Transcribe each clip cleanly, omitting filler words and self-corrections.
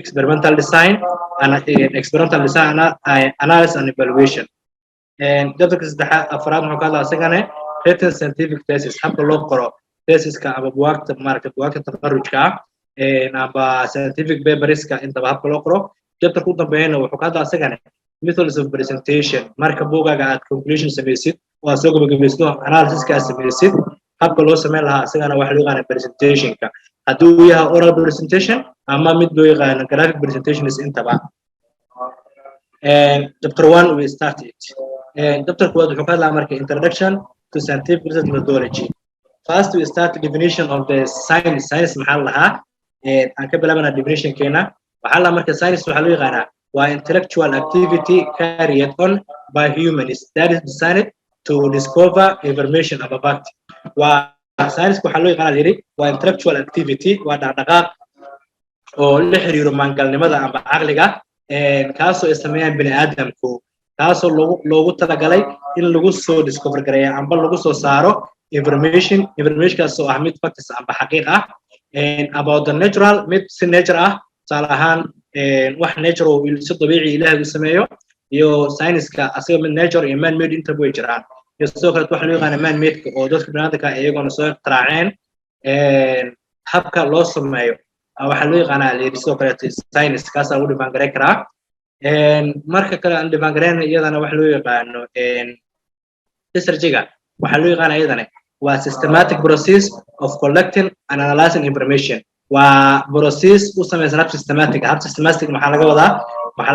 experimental design and experimental design analysis and evaluation. jadwalka saddexaad afraad wuxuu ka hadlaa isagana written scientific thesis habka loo qoro thesiska ama buwaagta maaragtay buwaagta tafarrujka aba scientific paperska intaba habka loo qoro. jadwalka u dambeeyana wuxuu ka hadlaa isagana methods of presentation marka buugaaga aad conclusion samaysid oo aad soo gabagabaysto analysiska aad samaysid habka loo sameyn lahaa isagana waxa loo yaqaana presentationka hadduu yahay oral presentation ama mid loo yaqaano graphic presentation is intaba. Chapter 1 we started. Chapter 1 wuxuu ka hadlaa marka introduction to scientific research methodology. First we start the definition of the science. Science maxaa lahaa aan ka bilaabana definition keena waxaa la marka science waxa loo yaqaanaa waa intellectual activity carried on by humans that is designed to discover information about fact. waa science waxa loo yaqaanaa yiri waa intellectual activity waa dhaqdhaqaaq oo la xiriiro maangalnimada ama caqliga kaasoo ay sameeyaan bini'aadamku kaasoo loogu talagalay in lagu soo discover gareeyo amba lagu soo saaro information kaasoo ah mid facts amba xaqiiq ah about the natural mid si nature ah tusaale ahaan wax nature oo si dabiici ilaahay u sameeyo iyo science-ka asaga mid nature iyo man made inta way jiraan iyo sidoo kale waxa loo yaqaan man made oo dadka bini'aadamka iyagoona soo iqtiraaceen habka loo sameeyo waxa loo yaqaanaa sidoo kale science kaas lagu dhifaan gareyn karaa marka kale aan dhifaan gareyna iyadana waxa loo yaqaano research-ga waxa loo yaqaanaa iyadana waa systematic process of collecting and analyzing information waa process u samaysan systematic maxaa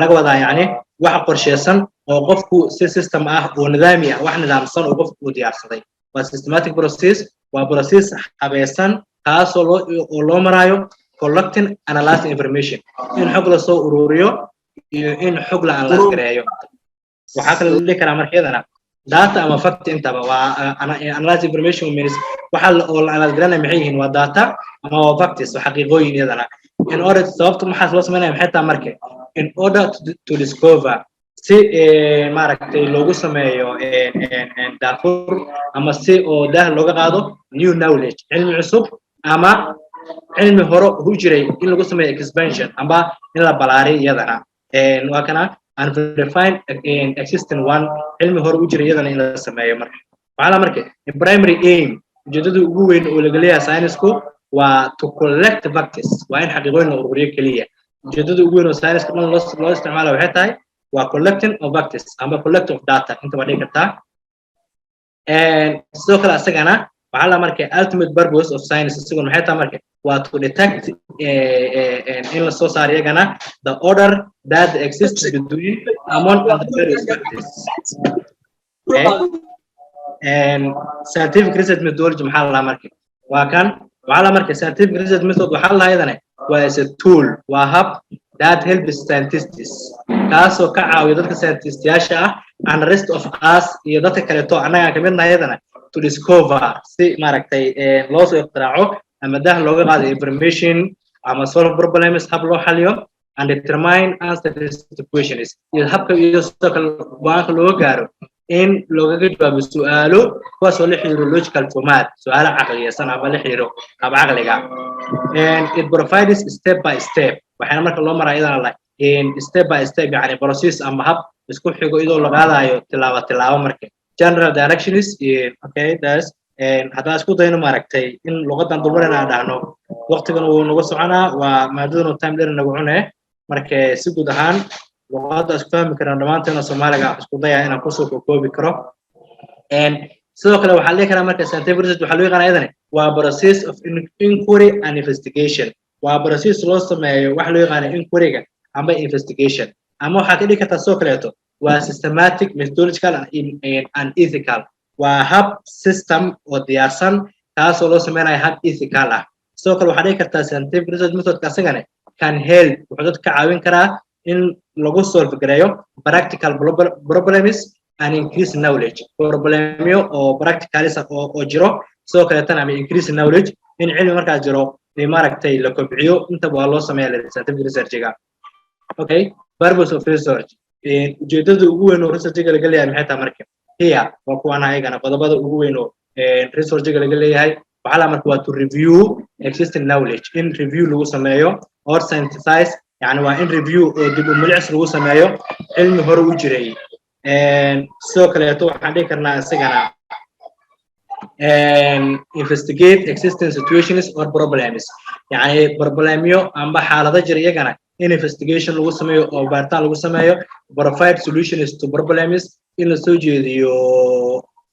laga wadaa yani wax qorsheysan oo qofku si system ah oo nidaami ah wax nidaamsan oo qofku u diyaarsaday waa systematic process waa process habaysan kaasoo loo marayo collecting analyzing information in xog la soo ururiyo iyo in xog la analyze gareeyo waxa kale la dhihi karaa markeedana data ama fact intaba waa analyze information means waxa la analyze garanayo maxay yihiin waa data ama waa facts oo xaqiiqooyin iyadana in order sababta maxaa loo sameeyaa maxay tahay markay in order to discover si maaragtay loogu sameeyo daafur ama si oo dah looga qaado new knowledge cilmi cusub ama cilmi hore u jiray in lagu sameeyo expansion amba in la balaariyo iyadana waa kana unverified existing one cilmi hore u jiray iyadana in la sameeyo marka waxa la markay primary aim ujeedada ugu weyn oo laga leeyahay science-ku waa to collect facts waa in xaqiiqooyin la ururiyo kaliya ujeedada ugu weyn oo science-ka dhan loo isticmaalo waxay tahay waa collecting of facts amba collecting of data inta waa dhigi kartaa sidoo kale asagana waxa la markay ultimate purpose of science isagoo maxay tahay markay waa to detect in la soo saaro iyagana the order that exists between among the various factors and scientific research methodology maxaa la markay waa kan waxa la markay scientific research method waxa la iyadana waa is a tool waa hab that helps scientists kaasoo ka caawiyo dadka scientists-yaasha ah and the rest of us iyo dadka kale to anaga ka midna iyadana to discover si maaragtay loo soo iqtiraaco ama dah looga qaado information ama solve problems hab loo xaliyo and determine answers to questions iyo habka iyo sidoo kale go'aanka loo gaaro in looga jawaabo su'aalo kuwaas oo la xiriiro logical format su'aalo caqliyeysan ama la xiriiro hab caqliga and it provides step by step waxaana marka loo maraa iyadana la step by step yani process ama hab isku xigo iyadoo la qaadayo tilaabo marka general direction is okay that's haddaan isku dayno maaragtay in luqadan dulmarina aan dhahno waqtigan uu nagu soconaa waa maadadan time dheer nagu cunee marka si guud ahaan luqadda isku fahmi karaan dhammaanteena Soomaaliga isku daya inaan ku soo koobi karo sidoo kale waxaa la dhihi karaa marka scientific research waxaa loo yaqaanaa iyadana waa process of inquiry and investigation waa process loo sameeyo waxa loo yaqaanaa inquiry-ga ama investigation ama waxaa ka dhigi kartaa soo kaleeto waa systematic methodological and ethical waa hab system oo diyaarsan kaasoo loo sameynayo hab ethical ah sidoo kale waxaa dhigi kartaa scientific research methodka asagana can help wuxuu dadka ka caawin karaa in lagu solve gareeyo practical problems and increase knowledge problemyo oo practicalis oo jiro sidoo kale tan ama increase knowledge in cilmi markaas jiro maaragtay la kobciyo inta waa loo sameeyaa scientific research-ga okay purpose of research ujeedada ugu weyn oo research-ga laga leeyahay maxay tahay marka here waa kuwan ayagana qodobada ugu weyn oo research-ga laga leeyahay waxa la marka waa to review existing knowledge in review lagu sameeyo or synthesize يعني وإن ريفيو دب ملعس لو سمايو علم هرو جري سو كليتو حدي كرنا سجنا investigate existing situations or problems يعني بربلاميو أم بحالة جري جنا in investigation لو سمايو أو بارتان لو سمايو provide solutions to problems in the studio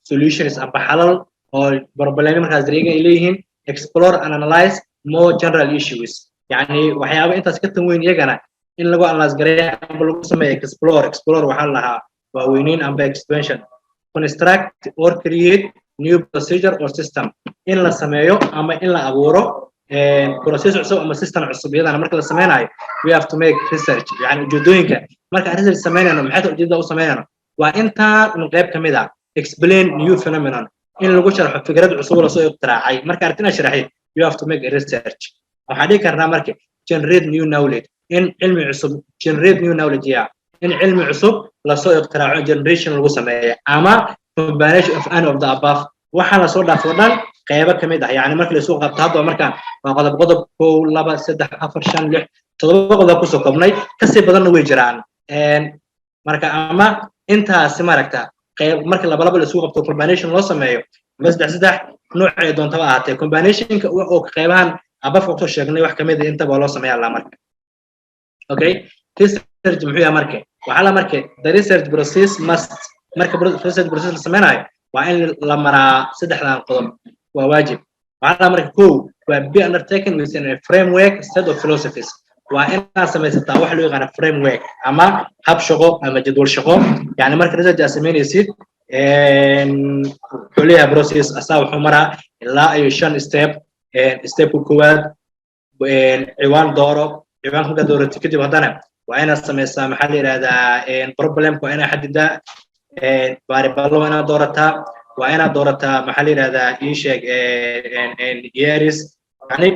solutions أم بحالة أو بربلامي من هذا إليهن explore and analyze more general issues يعني وحيابا أنت سكتم وين يجنا إن لقوا analyze جري أم لو سمايو explore وحلها ووينين أم expansion construct or create new procedure or system in la sameeyo ama in la abuuro process cusub ama system cusub iyadana marka la sameynayo we have to make research yani ujeedooyinka marka research sameynayno maxay ujeedada u sameynayno waa inta in qayb kamid ah explain new phenomenon in lagu sharxo fikrad cusub la soo iqtiraacay marka arrinta sharaxay you have to make a research waxa dhigi karnaa marka generate new knowledge in cilmi cusub generate new knowledge ya in cilmi cusub la soo iqtiraaco generation lagu sameeyo ama combination of any of the above waxa la soo dhaafo dhan qaybo kamid ah yani marka la soo qabto hadda markaan waa qodob 1 2 3 4 5 6 7 qodob ku soo koobnay ka sii badan way jiraan marka ama intaas maragta qayb marka laba la soo qabto combination loo sameeyo bas saddex nooc ay doonto ahaatee combinationka oo qaybahan above ku sheegnay wax kamid ah inta loo sameeyaa la marka okay research muxuu yahay marka waxa la marka the research process must marka research process la sameynayo waa in la maraa saddexdan qodob waa waajib waxa la marka koow waa be undertaken within a framework set of philosophies waa in la sameeytaa wax loo yaqaan framework ama hab shaqo ama jadwal shaqo yani marka research aad sameynaysid kuliya process asaa wuxuu maraa ilaa ay 5 step koowaad ciwaan dooro ciwaan ka dooratay kadib hadana waa inaad sameysaa maxaa la yiraahdaa problem waa inaad xadidaa variable waa inaad doorataa waa inaad doorataa maxaa la yiraahdaa ii sheeg years yani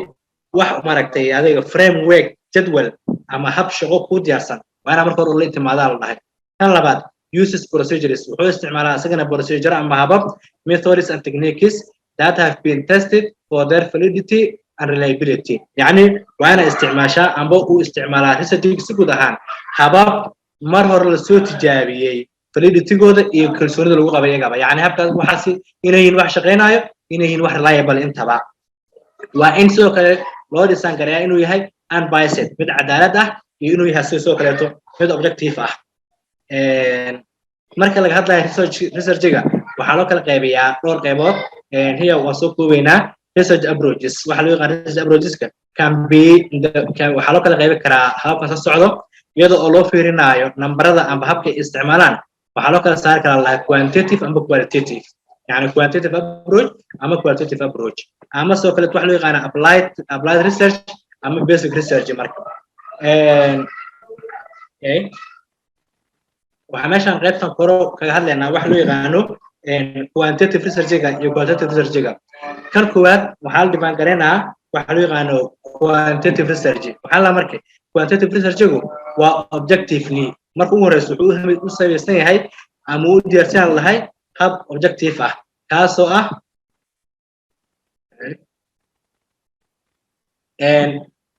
wax maragtay adiga framework jadwal ama hab shaqo ku diyaarsan waa inaad marka hore la timaadaa la dhahay tan labaad uses procedures wuxuu isticmaalaa asagana procedure ama habab methods and techniques that have been tested for their validity and reliability يعني وانا استعماشا ام بو استعمالها research si guud ahaan habab mar hore la soo tijaabiyay validity-gooda iyo kalsoonida lagu qabay iyaga yani habkaas waxa inay wax shaqeynayo inay wax reliable intaba waa in soo kale loo dhisan gareeyaa inuu yahay unbiased mid cadaalad ah iyo inuu yahay soo kaleeto mid objective ah marka laga hadlayo research-ga waxa loo kala qaybiyaa dhowr qaybood hiya waa soo koobaynaa research approaches waxa loo yaqaan research approaches can be waxa loo kala qaybi karaa hababka soo socdo iyadoo oo loo fiirinayo nambarada ama habka isticmaalaan waxa loo kala saari karaa quantitative ama qualitative yani quantitative approach ama qualitative approach ama soo kale waxa loo yaqaan applied research ama basic research marka waxa meeshan qaybtan koro kaga hadlaynaa waxa loo yaqaano quantitative research-ga iyo qualitative research-ga kan koowaad waxa la dhibaan gareynaa waxa loo yaqaano quantitative research waxa la markay quantitative research-gu waa objectively marka ugu horeyso wuxuu u saabeysan yahay ama uu diyaarsan lahay hab objective ah kaasoo ah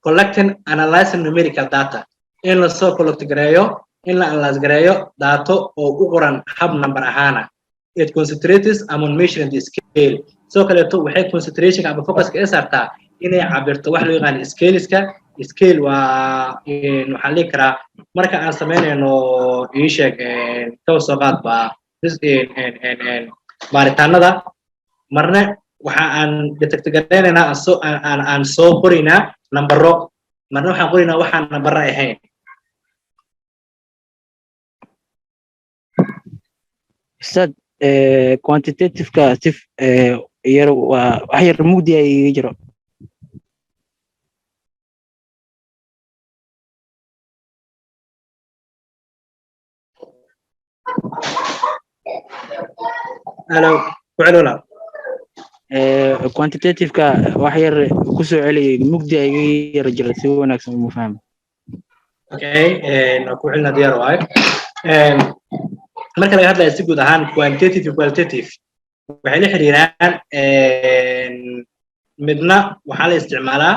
collecting analyzing numerical data in la soo collect gareeyo in la analyze gareeyo data oo u qoran hab number ahaana it concentrates on measuring the scale soo kaleeto waxay concentration ama focus ka saartaa inay cabirto wax loo yaqaan scale waa waxa la karaa marka aan sameynayno ii sheeg soo qaad ba baaritaanada marna waxa aan detect gareynaa aan soo qorinaa nambaro marna waxaan qorinaa waxaan nambaro ahayn sad quantitative-ka si yar waa wax yar mugdi ay jiro hello وعلولا quantitative-ka wax yar ku soo celiyay mugdi ay yar jiro si wanaagsan uma fahmo okay ku xilna diyaar waay marka laga hadlayo si guud ahaan quantitative iyo qualitative waxay la xiriiraan midna waxa la isticmaalaa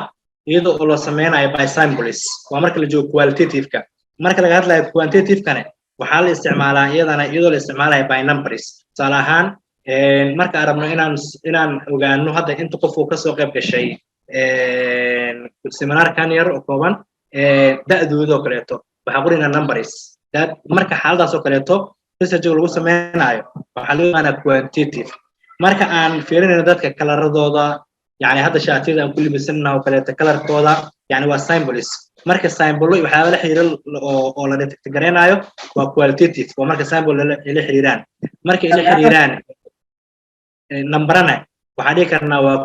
iyadoo oo loo sameynayo by samples waa marka la joogo qualitative-ka marka laga hadlayo quantitative-kana waxaa la isticmaalaa iyadoo la isticmaalayo by numbers tusaale ahaan marka aan rabno inaan ogaano hadda inta qof uu kasoo qayb gashay seminaarkan yar oo kooban da'dooda oo kaleeto waxaa qoraynaa numbers marka xaaladaas oo kaleeto research lagu sameynayo waxaa loo yaqaanaa quantitative marka aan fiirinayno dadka kalaradooda yani hadda shaatiyada aan ku libisanahay oo kaleeto kalarkooda yani waa symbols marka symbolo waxyaaba la xiriira oo la detect gareynayo waa qualitative waa marka symbol la xiriiraan marka ay la xiriiraan numberana waxaa dhihi karnaa waa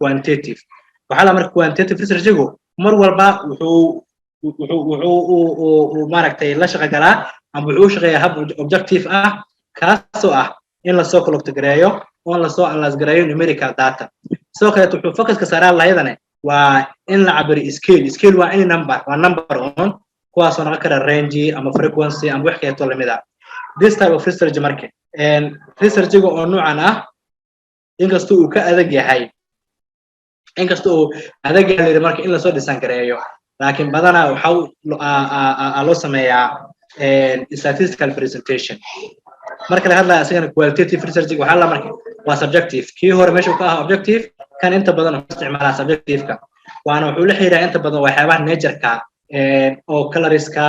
quantitative waxaa la marka quantitative researchigu mar walba wuxuu maaragtay la shaqo galaa ama wuxuu shaqeeyaa hab objective ah kaasoo ah in lasoo collecte gareeyo oo lasoo analyze gareeyo numerical data sidoo kale wuxuu focuska saaraa lahayadane waa in la cabiro scale waa any number waa number on kuwaasoo noqon kara range ama frequency ama wax kaleeto lamid ah this type of research marka researchiga oo noocan ah inkastoo uu ka adag yahay marka in lasoo dhisan gareeyo laakiin badanaa waxaa loo sameeyaa statistical presentation marka laga hadlayo asigana qualitative research waxaa la marka waa subjective kii hore meesha ka ah objective kan inta badan oo isticmaalaa subjective-ka waana wuxuu la xiriiraa inta badan waxyaabaha nature-ka oo coloriska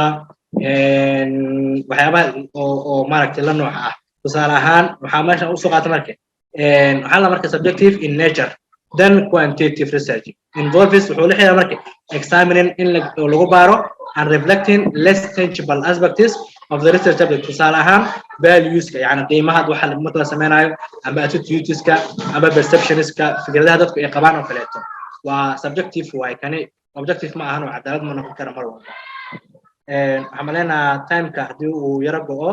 waxyaabaha oo maaragtay la nooca ah tusaale ahaan waxaa meesha usoo qaata marka waxaa la marka subjective in nature then quantitative research involves wuxuu la xiriiraa marka examining in lagu baaro and reflecting less tangible aspects of the research subject tusaale ahaan values-ka yani qiimaha waxa marka la sameynayo ama attitudes-ka ama perceptions-ka fikradaha dadku ay qabaan oo kaleeto waa subjective way kani objective ma ahan oo cadaalad ma noqon kara mar walba waxaan maleynayaa time-ka haddii uu yaro go'o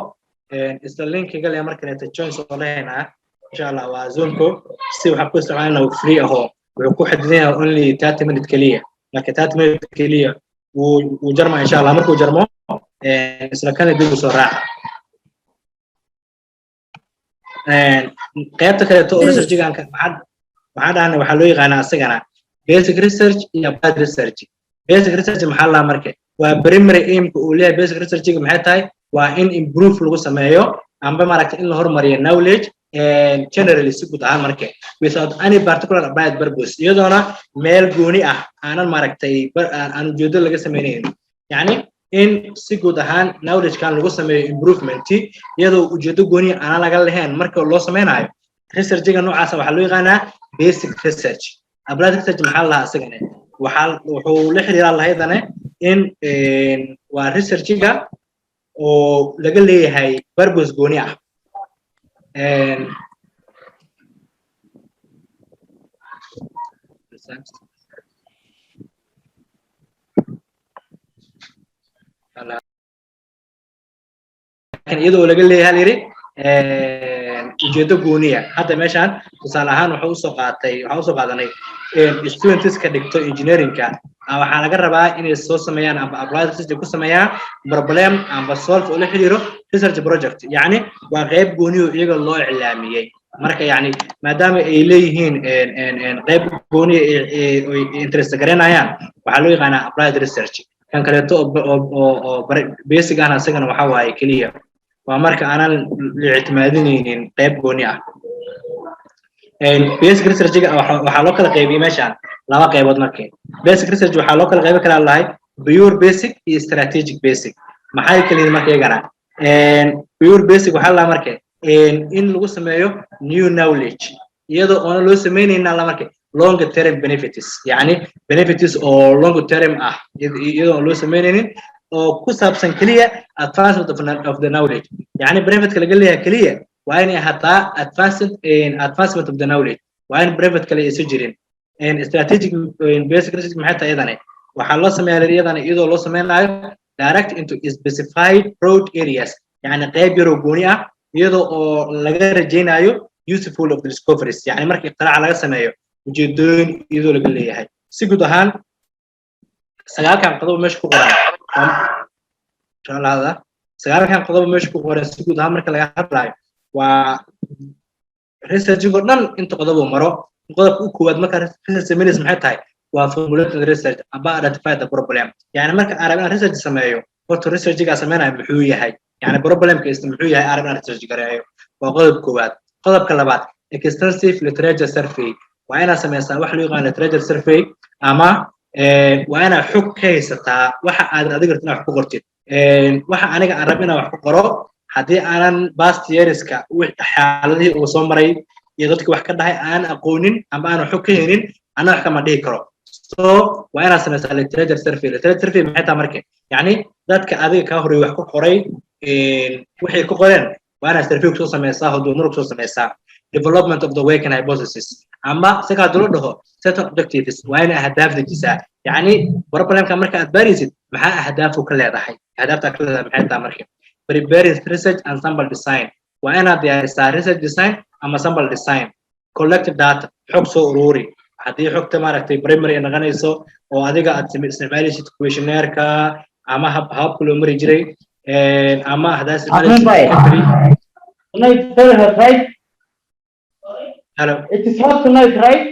isla linkiga le marka kaleeto joins oo leheynaa insha allah waa zoomko si waxaan ku isticmaalnaa free ahoo wuxuu ku xadidan yahay only 30 minutes keliya marka 30 minutes keliya wuu jarmaa insha allah markuu jarmo isla kana dib u soo raaca qaybta kaleeto oo researchiganka waxaan dhahnay waxaa loo yaqaanaa asagana basic research iyo applied research basic research maxaa la marka waa primary aim-ka uu leeyahay basic researchiga maxay tahay waa in improve lagu sameeyo amba maaragtay in la hormariyo knowledge generally si guud ahaan marka without any particular applied purpose iyadoona meel gooni ah aanan maaragtay aan ujeedo laga sameynaynin yani in si guud ahaan knowledge-kan lagu sameeyo improvement iyadoo ujeedo gooni aanan laga lahayn marka loo sameynayo researchiga noocaas waxaa loo yaqaanaa basic research applied research maxaa la lahaa isagana wuxuu la xiriiraa lahaydane in waa researchiga oo laga leeyahay purpose gooni ah iyadoo laga leeyahay yiri ujeedo gooniya hadda meeshaan tusaale ahaan waxaa usoo qaadanay students ka dhigto engineering-ka waxaa laga rabaa inay soo sameeyaan amba applied research ku sameeyaan problem amba solve oo la xiriiro research project yani waa qayb gooniyo iyaga loo iclaamiyey marka yani maadaama ay leeyihiin qayb gooniyo ay interest gareynayaan waxaa loo yaqaanaa applied research kan kaleeto oo basic ahna isagana waxaa waaye keliya waa marka aanan la ictimaadinaynin qayb gooni ah basic research-ga waxaa loo kala qaybiyey meeshaan laba qaybood markii basic research waxaa loo kala qaybi karaa lahay pure basic iyo strategic basic maxay kala yihiin marka iyagana pure basic waxaa la marka in lagu sameeyo new knowledge iyadoo oona loo sameynayna la marka long term benefits yani benefits oo long term ah iyadoo loo sameynaynin oo ku saabsan kaliya advancement of the knowledge yani benefit laga leeyahay kaliya waa inay hataa advancement of the knowledge waa in benefit kale ay soo jirin strategic basic research maxay tahay iyadana waxaa loo sameeyaa iyadana iyadoo loo sameynayo direct into specified broad areas yani qayb yaroo gooni ah iyadoo oo laga rajaynayo useful of the discoveries yani marka iqtiraac laga sameeyo ujeedooyin iyadoo laga leeyahay si guud ahaan sagaalkan qodob meesha ku qoran sagaalkan qodob meesha ku qoran si guud ahaan marka laga hadlayo waa researchigo dhan inta qodob uu maro qodobka u koowaad marka research minutes maxay tahay formulating research about identify the problem يعني marka arabna research sameeyo horta research ga sameeynaa muxuu yahay يعني problem ka isna muxuu yahay arabna research gareeyo waa qodob koowaad qodobka labaad extensive literature survey waa ina sameeysaa wax loo yaqaan literature survey ama waa ina xog ka haysataa waxa aad adiga rabtid wax ku qortid waxa aniga aan rabaa inaan wax ku qoro hadii aanan past yearska xaaladii uu soo maray iyo dadka wax ka dhahay aan aqoonin ama aan xog ka helin ana wax kama dhihi karo so waa ina sameeysaa literature survey maxay tahay markay yani dadka adiga ka horeeyay wax ku qoray waxay ku qoreen waa ina survey ku sameeysaa haduu murug soo sameeysaa development of the working hypothesis ama saka dulu dhaho set of objectives waa ina ahdaaf dejisa yani problemka marka aad baarisid maxaa ahdaaf ka leedahay ahdaafta ka leedahay maxay tahay markay preparing research and sample design waa ina diyaarisaa research design ama sample design collect data xog soo ururi hadii xogta maaragtay primary naqanayso oo adiga aad isticmaalaysid questionnaire-ka ama habka loo mari jiray ama hadaas hello it is hard tonight right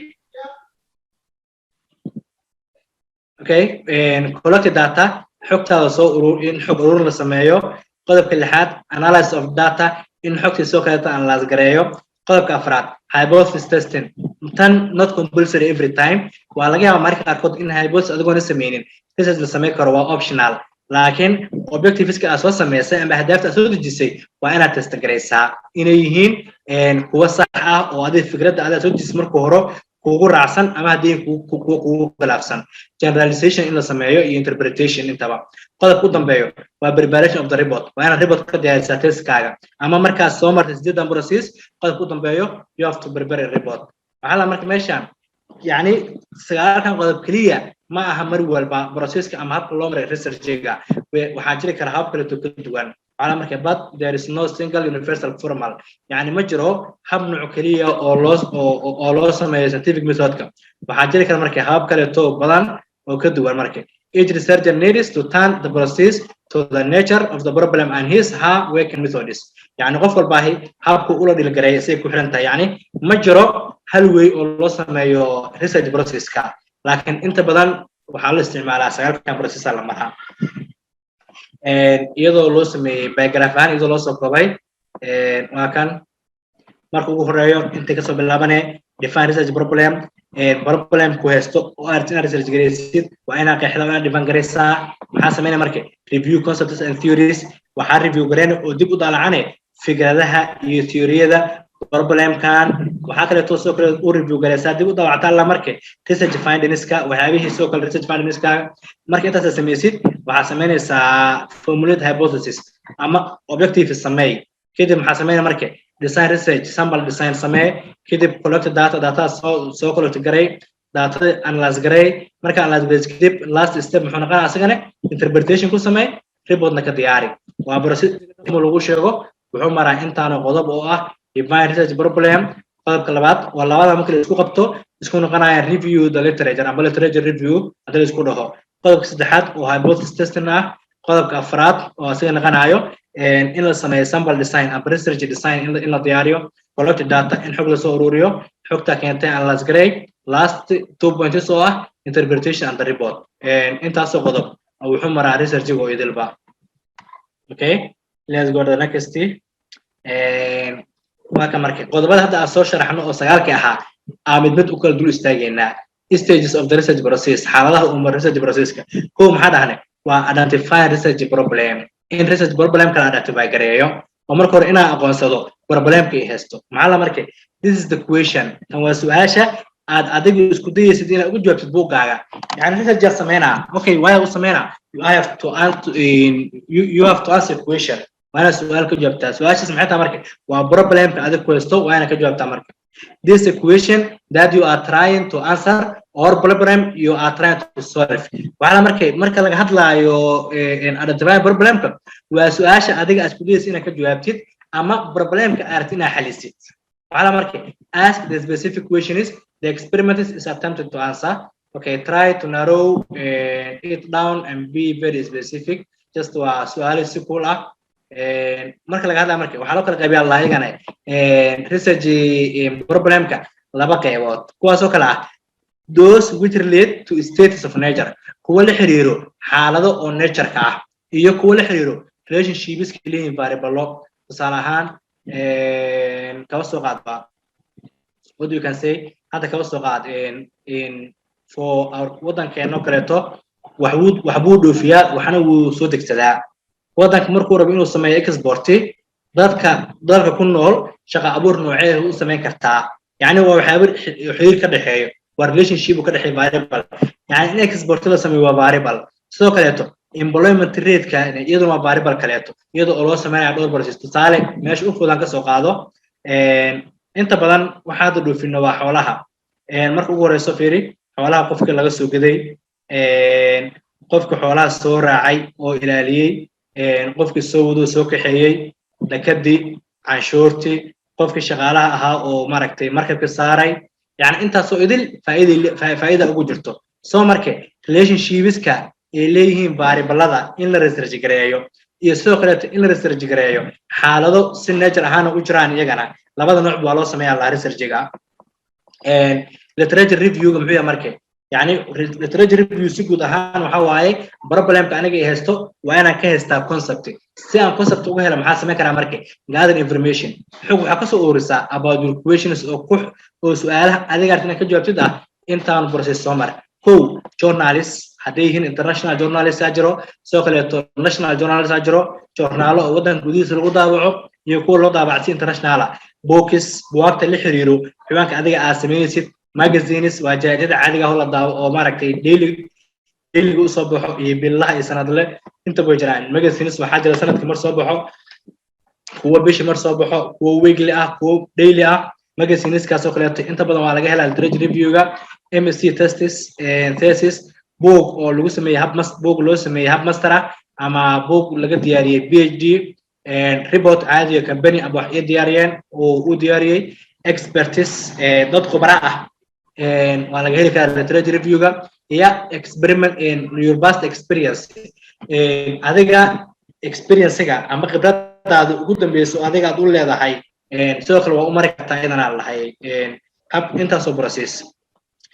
okay collect data xogtaada soo ururi in xog urur la sameeyo qodobka lixaad analysis of data in xogta soo kaleeto analyze gareeyo qodobka afraad hypothesis testing tan not compulsory every time waa laga yaabaa marka qaarkood in hypothesis adigoon sameynin research la sameyn karo waa optional laakiin objectiveska aad soo sameysay ama ahdaafta aad soo dejisay waa inaad test gareysaa inay yihiin kuwa sax ah oo adiga fikradda aad soo dejisay markii hore kugu raacsan ama hadii kugu khilaafsan generalization in la sameeyo iyo interpretation intaba qodobka u dambeeyo waa preparation of the report waa inaad report ka diyaarisaa testkaaga ama markaas soo martay sideedan process qodobka u dambeeyo you have to prepare a report waxa la marka meeshan yani sagaalkan qodob kaliya ma aha mar walba processka ama habka loo maray research-ga waxaa jiri kara hab kale oo kala duwan waxa marka but there is no single universal formal yani ma jiro hab nooc kaliya oo loo sameeyo scientific method-ka waxaa jiri kara marka hab kale oo badan oo ka duwan marka each researcher needs to turn the process to the nature of the problem and his her working methods yani qof walba habku ula dhilgareeyay si ku xiran tahay yani ma jiro hal way oo loo sameeyo research process-ka laakiin inta badan waxaa la isticmaalaa sagaalkan process la maraa iyadoo loo sameeyay paragraph ahaan iyadoo loo soo koobay waa kan marka ugu horeeyo inta ka soo bilaabanay define research problem ku haysto oo aad research gareysid waa inaad qeexdo inaad define gareysaa maxaa sameynaa marka review concepts and theories waxaa review gareyn oo dib u daalacane fikradaha iyo theoriyada problemkan waxaa kale oo soo kale u review gareysaa dib u daawactaa la marka research findings-ka waxyaabihii soo kale research findings-ka marka intaas sameeysid waxaa sameynaysaa formulate hypothesis ama objective sameey kadib maxaa sameynaa marka design research sample design samee kadib collect data soo collect garay data analyze garay marka analyze garay kadib last step muxuu noqonaa asagana interpretation ku samee report-na ka diyaari waa process lagu sheego wuxuu maraa intaana qodob oo ah define research problem qodobka labaad waa labada marka la isku qabto isku noqonaya review the literature ama literature review hadii la isku dhaho qodobka saddexaad oo hypothesis testing ah qodobka afraad oo asiga noqonayo in la sameeyo sample design ama research design in la diyaariyo collect data in xog la soo ururiyo xogta keentay analyze garay last 2 points oo ah interpretation and the report intaas oo qodob wuxuu maraa research-ga oo idilba okay let's go to the next waa ka markay qodobada hadda aan soo sharaxno oo sagaalkii ahaa mid u kala dul istaageynaa stages of the research process xaaladaha uu maray research process-ka koo maxaa dhahnay waa identify research problem in research problem kala identify gareeyo oo marka hore inaan aqoonsado problemka ay haysto maxaa la markay this is the question tan waa su'aasha aad adigu isku dayaysid inaad ugu jawaabtid buuggaaga yani research sameynaa okay why u sameynaa you have to answer question وانا سؤال كجوابته سؤال شو سمعتها مركب وبروبلم هذا كويستو وانا كجوابته مركب this equation that you are trying to answer or problem you are trying to solve وعلى مركب laga hadlaayo in identify problemka waa su'aasha adiga aad isku dayaysid inaad ka jawaabtid ama problemka aad ina xalisid وعلى مركب ask the specific question is the experiment is attempted to answer okay try to narrow it down and be very specific just waa su'aal si cool ah marka laga hadlaa marka waxa loo kala qaybiyaa laayigana research problemka laba qaybood kuwaas oo kala ah those which relate to status of nature kuwa la xiriiro xaalado oo nature ka ah iyo kuwa la xiriiro relationships ka leeyihiin variable tusaale ahaan kaba soo qaadba what you can say hada kaba soo qaad in for our wadankeeno kaleeto wax buu dhoofiyaa waxna wuu soo degsadaa wadanka markuu rabo inuu sameeyo export dalka ku nool shaqo abuur noocee uu sameyn kartaa yani waa waxyaabo xiriir ka dhaxeeyo waa relationship ka dhaxeeyo variable yani in export la sameeyo waa variable sidoo kaleeto employment rate ka iyaduna waa variable kaleeto iyadoo loo sameeyo dhowr process tusaale meesha u fudan ka soo qaado inta badan waxaad dhoofino waa xoolaha marka ugu horeyso fiiri xoolaha qofka laga soo gaday qofka xoolaha soo raacay oo ilaaliyay qofka soo wado soo kaxeeyay dakadii canshuurtii qofka shaqaalaha ahaa oo maaragtay markabka saaray yani intaas oo idil faa'iido ugu jirto soo marka relationships-ka ay leeyihiin variable-ada in la research gareeyo iyo sidoo kale in la research gareeyo xaalado si nature ahaan u jiraan iyagana labada nooc waa loo sameeyaa la research-ga literature review-ga muxuu yahay marka يعني literature review si guud ahaan waxa waaye problemka aniga ay haysto waa inaan ka haystaa concept si aan concept uga helo maxaa sameyn karaa marka gather information xog waxa ka soo ururisaa about your questions oo su'aalaha adiga artina ka jawaabtid ah intaan process soo mar journalists hadday yihiin international journalists jiro soo kaleeto national journalists jiro journalo oo wadan gudihiisa lagu daabaco iyo kuwa loo daabacay international books buugta la xiriiro xiwaanka adiga aad sameeysid magazines waa jaajada caadiga ah la daawo oo maaragtay daily u soo baxo iyo billaha iyo sanadle inta way jiraan magazines waxa jira sanadkii mar soo baxo kuwa bishii mar soo baxo kuwa weekly ah kuwa daily ah magazines kaas oo kale inta badan waa laga helaa literature review-ga MSc thesis book oo lagu sameeyay book loo sameeyay hab master ama book laga diyaariyay PhD report caadi ah company aba wax diyaariyeen oo u diyaariyay expertise dad khubara ah waa laga heli karaa literature review-ga iyo experiment in your past experience adiga experience-ga ama khibradaada ugu dambeeyso adiga aad u leedahay sidoo kale waa u mari kartaa idan aan lahay hab intaas oo process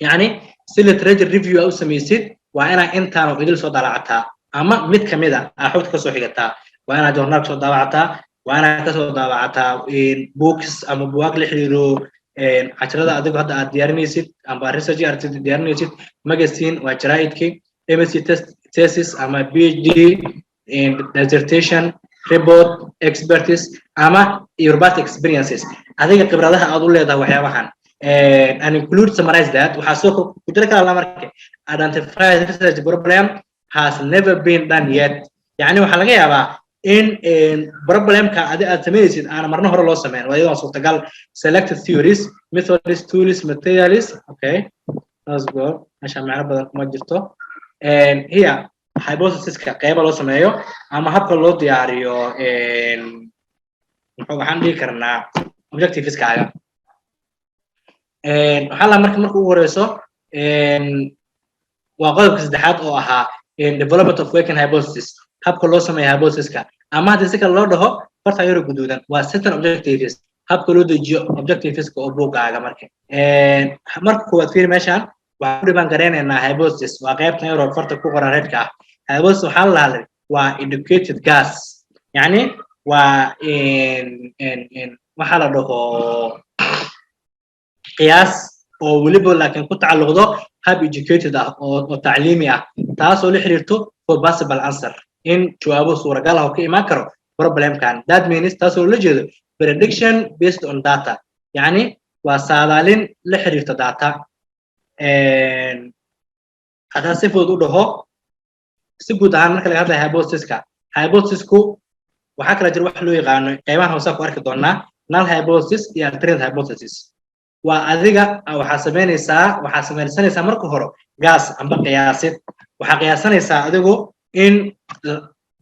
yani si literature review u samaysid waa inaa intaan oo idil soo dalacataa ama mid kamid ah xogta ka soo xigataa waa inaa journal soo daabacataa waa inaa ka soo daabacataa books ama buug la xiriiro casharada adigu hadda aad diyaarinaysid ama research artist diyaarinaysid magazine waa jaraa'idkii MSc thesis ama PhD dissertation report expertise ama your past experiences adiga khibradaha aad u leedahay waxyaabahan and include summarize that waxa soo ku jira kala marka identify research problem has never been done yet yani waxa laga yaabaa in problemka aad sameeysid aan marna hore loo sameyn waa iyadoo suurtagal selected theories methods tools materials okay let's go asha macna badan kuma jirto here hypothesis-ka qayba loo sameeyo ama habka loo diyaariyo waxaan dhihi karnaa objectives-kaaga waxaa la marka ugu horeyso waa qodobka saddexaad oo ahaa development of working hypothesis habka loo sameeyo hypothesis-ka ama haddii si kale loo dhaho farta yaro guduudan waa certain objectives habka loo dejiyo objectives-ka oo buuggaaga marka koowaad fiiri meeshaan waxaan u dhibaan gareynaynaa hypothesis waa qaybtan yaro farta ku qoran redka ah hypothesis waxaa la hadlay waa educated guess yani waa waxaa la dhaho qiyaas oo weliba laakiin ku tacalluqdo hab educated ah oo tacliimi ah taasoo la xiriirto for possible answer in jawaabo suuragal ah oo ka imaan karo problemkan that means taasoo la jeedo prediction based on data yani waa saadaalin la xiriirta data haddaan si fudud u dhaho si guud ahaan marka laga hadlayo hypothesis-ku waxaa kala jira wax loo yaqaano qaybahan hoose ku arki doonaa null hypothesis iyo alternate hypothesis waa adiga waxaa sameynaysaa marka hore gas amba qiyaasid waxaa qiyaasanaysaa adigu in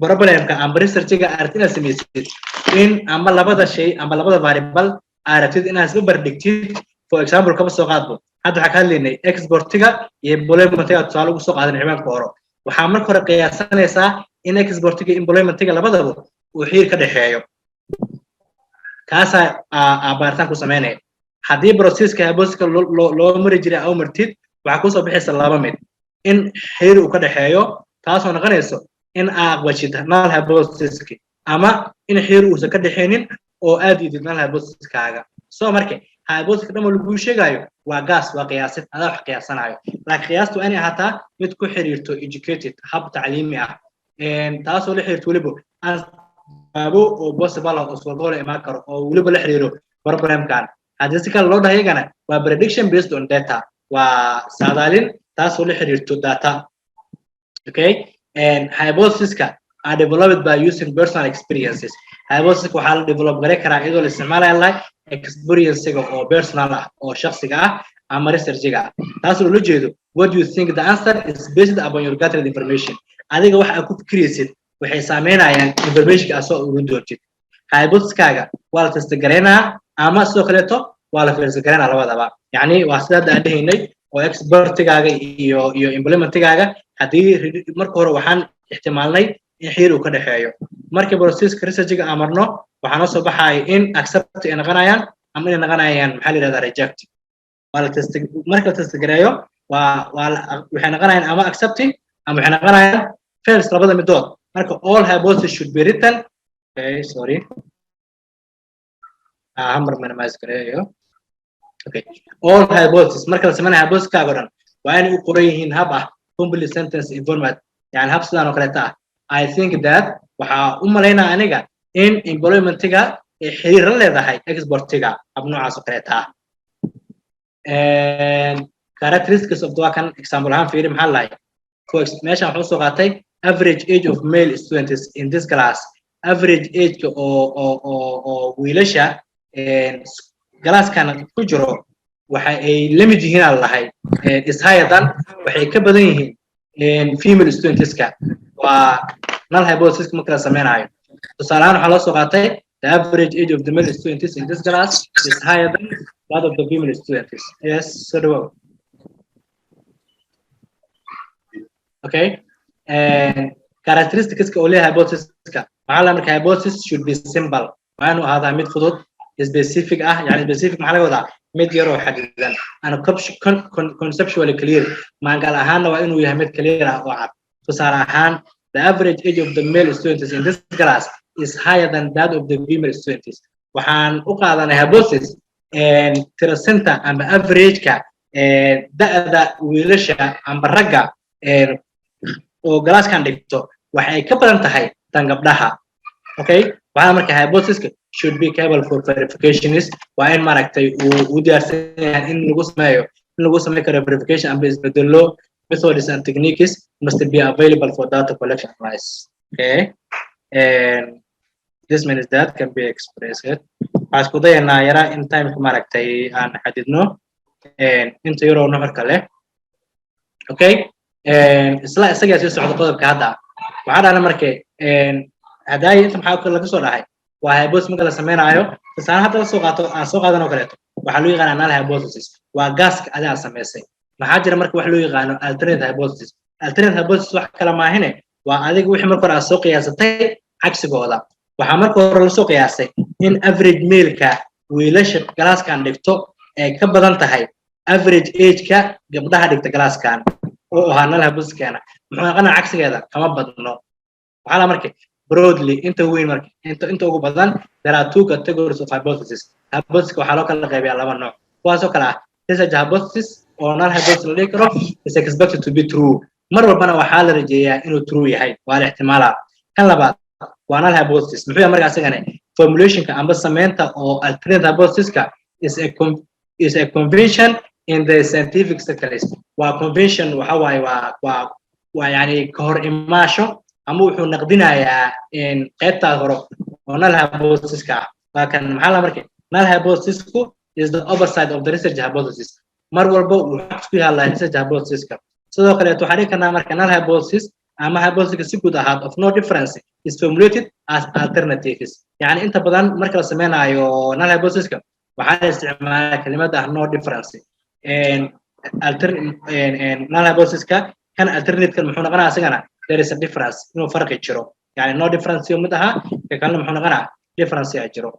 problemka amba research-ga aad inaad samaysid in amba labada shay amba labada variable aad rabtid inaad isba bardhigtid for example kaba soo qaadbo hadda waxaa ka hadlaynay export-ga iyo employment-ga tusaale ugu soo qaadan ciwaanka hore waxaa marka hore qiyaasanaysaa in export-ga iyo employment-ga labadaba uu xiriir ka dhaxeeyo kaasaa baaritaan ku sameynaya haddii processka hypothesis-ka loo mari jiray aw martid waxa ku soo bixaysa laba mid in xiriir uu ka dhaxeeyo taasoo noqonayso in aad aqbashid null hypothesis-ki ama in xiriir uusan ka dhaxaynin oo aad diidid null hypothesis-kaaga soo markay hypothesis dhan lagu sheegayo waa gas waa qiyaasid adaa wax qiyaasanayo laakiin qiyaastu waa inay ahaataa mid ku xiriirto educated hab tacliimi ah taasoo la xiriirto weliba abo oo possible oo suurtagal imaan karo oo weliba la xiriiro problemkan haddii si kale loo dhahay iyagana waa prediction based on data waa saadaalin taasoo la xiriirto data okay and hypothesis-ka are developed by using personal experiences hypothesis waxaa la develop garay karaa iyadoo la isticmaalayo experience-ga oo personal ah oo shakhsiga ah ama research-ga taasoo la jeedo what you think the answer is based upon your gathered information adiga waxa aad ku fikiraysid waxay saameynayaan information asoo ugu doontid hypothesis-kaaga waa la test gareynaa ama sidoo kaleeto waa la fiirsan gareynaa labadaba yacni waa sidaa aan dhahaynay oo expert-gaaga iyo implement-gaaga haddii marka hore waxaan ixtimaalnay in xiriir uu ka dhaxeeyo markii process-ka research-ga aan marno waxaa noo soo baxaya in accept ay noqonayaan ama inay noqonayaan maxaa la yidhahdaa reject waa la test marka la test gareeyo waxay noqonayaan ama accepting ama waxay noqonayaan fails labada midood marka all hypotheses should be written okay sorry hammer minimize gareeyo okay all hypotheses marka la sameeyo hypothesis-kaaga dhan waa inay u qoran yihiin hab ah complete sentence in format yani hab sidaan oo kaleeta ah I think that waxaa u malaynaa aniga in employment-ga ay xiriir la leedahay export-ga hab noocaas oo kaleeta ah characteristics of the kan example ahaan fiiri maxaa lahay meeshaan waxaan usoo qaatay average age of male students in this class average age-ka oo wiilasha galaaskan ku jiro waxa ay la mid yihiin aan lahay is higher than waxay ka badan yihiin female students-ka waa null hypothesis marka la sameynayo tusaale ahaan waxaa loo soo qaatay the average age of the male students in this class is higher than that of the female students yes so do okay and characteristics oo leeyahay hypothesis-ka maxaa la markaa hypothesis should be simple waa inuu ahaadaa mid fudud specific ah yani specific maxaa laga wadaa mid yar oo xadidan and conceptually clear maangal ahaanna waa inuu yahay mid clear ah oo cad tusaale ahaan the average age of the male students in this class is higher than that of the female students waxaan u qaadanay hypothesis tirasanta ama average-ka da'da wiilasha ama ragga oo galaaskan dhigto waxay ka badan tahay tan gabdhaha okay waxaa marka hypothesis-ka should be capable for verificationist waa in maaragtay uu diyaarsan yahay in lagu sameeyo karo verification ama isbedelo methods and techniques must be available for data collection analysis okay and this means that can be expressed waxaan isku dayanaa yaraa in time-ka maaragtay aan xadidno inta yaroo nuxurka leh okay isla isagaa sii socda qodobka hadda waxaa dhahna markay hadaayi inta maxaa laga soo dhahay waa hypothesis marka la sameynayo tusaale hadda soo qaadan oo kaleeto waxaa loo yaqaanaa null hypothesis waa gaaska adaa sameysay maxaa jira marka wax loo yaqaano alternate hypothesis wax kala maahine waa adiga wixii marka hore aad soo qiyaasatay cagsigooda waxaa marka hore la soo qiyaasay in average male-ka wiilasha galaaskan dhigto ay ka badan tahay average age-ka gabdhaha dhigta galaaskan oo ahaa null hypothesis-keena muxuu noqonaa cagsigeeda kama badno waxaa la markay broadly inta weyn marka inta ugu badan there are two categories of hypothesis waxaa loo kala qaybiyaa laba nooc kuwaasoo kale ah research hypothesis oo null hypothesis la dhihi karo is expected to be true mar walbana waxaa la rajeeyaa inuu true yahay waa la ixtimaalaa kan labaad waa null hypothesis muxuu yahay marka asagana formulation-ka amba sameynta oo alternate hypothesis-ka is a convention in the scientific circles waa convention waxa waaye waa yani ka hor imaasho ama wuxuu naqdinayaa qaybtaa hore oo null hypothesis-ka ah waa kan maxaa la markay null hypothesis-ku is the opposite of the research hypothesis mar walba uu isku yahay research hypothesis-ka sidoo kale waxaa dhihi karnaa marka null hypothesis ama hypothesis-ka si guud ahaad of no difference is formulated as alternatives yani inta badan marka la sameynayo null hypothesis-ka waxaa la isticmaalaa kelimada no difference null hypothesis-ka kan alternative-kan muxuu noqonaa asagana there is a difference inuu farqi jiro yani no difference mid aha kalena muxuu noqonaa difference ay jiro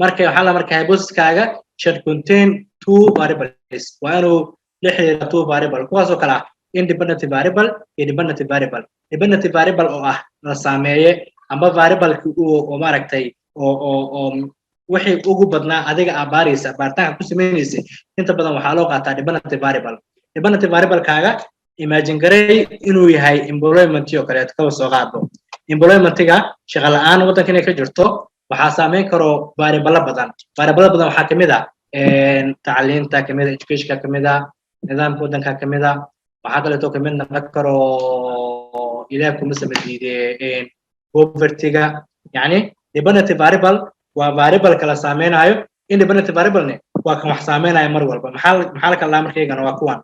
marka waxaa la markaa hypothesis-kaaga should contain two variables waa inuu لحيرة two variable كواسو كلا independent variable independent variable independent variable أو نسامية أما variable كو وماركتي أو وحي ugu badnaa adiga abaaraysa baartaan ku sameynaysa inta badan waxa loo qaataa dependent variable kaaga imagine garay inuu yahay employment iyo kale ka soo qaado employment-ga shaqo la'aan wadanka inay ka jirto waxa saameyn karo variable badan waxa kamid ah tacliinta kamid ah education kamid ah nidaamka wadanka kamid ah waxa kale oo kamid noqon karo ilaa kuma sameeyay poverty-ga yani dependent variable waa variable kala saameynayo independent variable ne waa kan wax saameynayo mar walba maxaa kala markeegana waa kuwan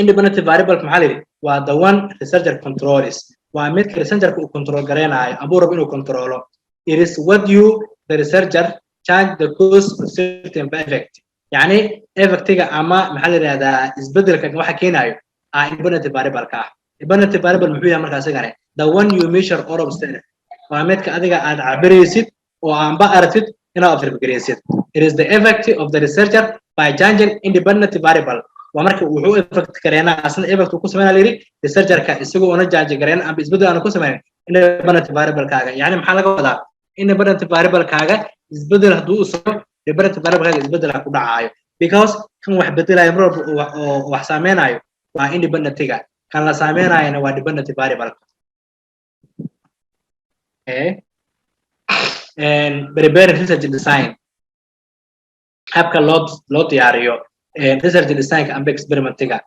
independent variable maxaa leeyahay waa the one researcher controls waa mid researcher uu control gareenayo abuu rab inuu controlo it is what you the researcher change the cause of certain effect yani effectiga ama maxaa leeyahay isbedelka waxa keenayo independent variable ka independent variable muxuu yahay markaas igane the one you measure or observe waa midka adiga aad cabiraysid oo aan ba aragtid inaad observe gareysid it is the effect of the researcher by changing independent variable waa marka wuxuu effect kareena asna effect ku sameeyay leeyahay researcher-ka isagoo ona jaaji gareena ama isbedel aan ku sameeyay independent variable kaaga yani maxaa laga wadaa independent variable kaaga isbedel haduu u soo independent variable kaaga isbedel ku dhacayo because kan wax bedelayo mar oo wax saameynayo waa independent-ga kan la saameynayo waa dependent variable and preparing research design habka loo diyaariyo research design ka amba experiment-ga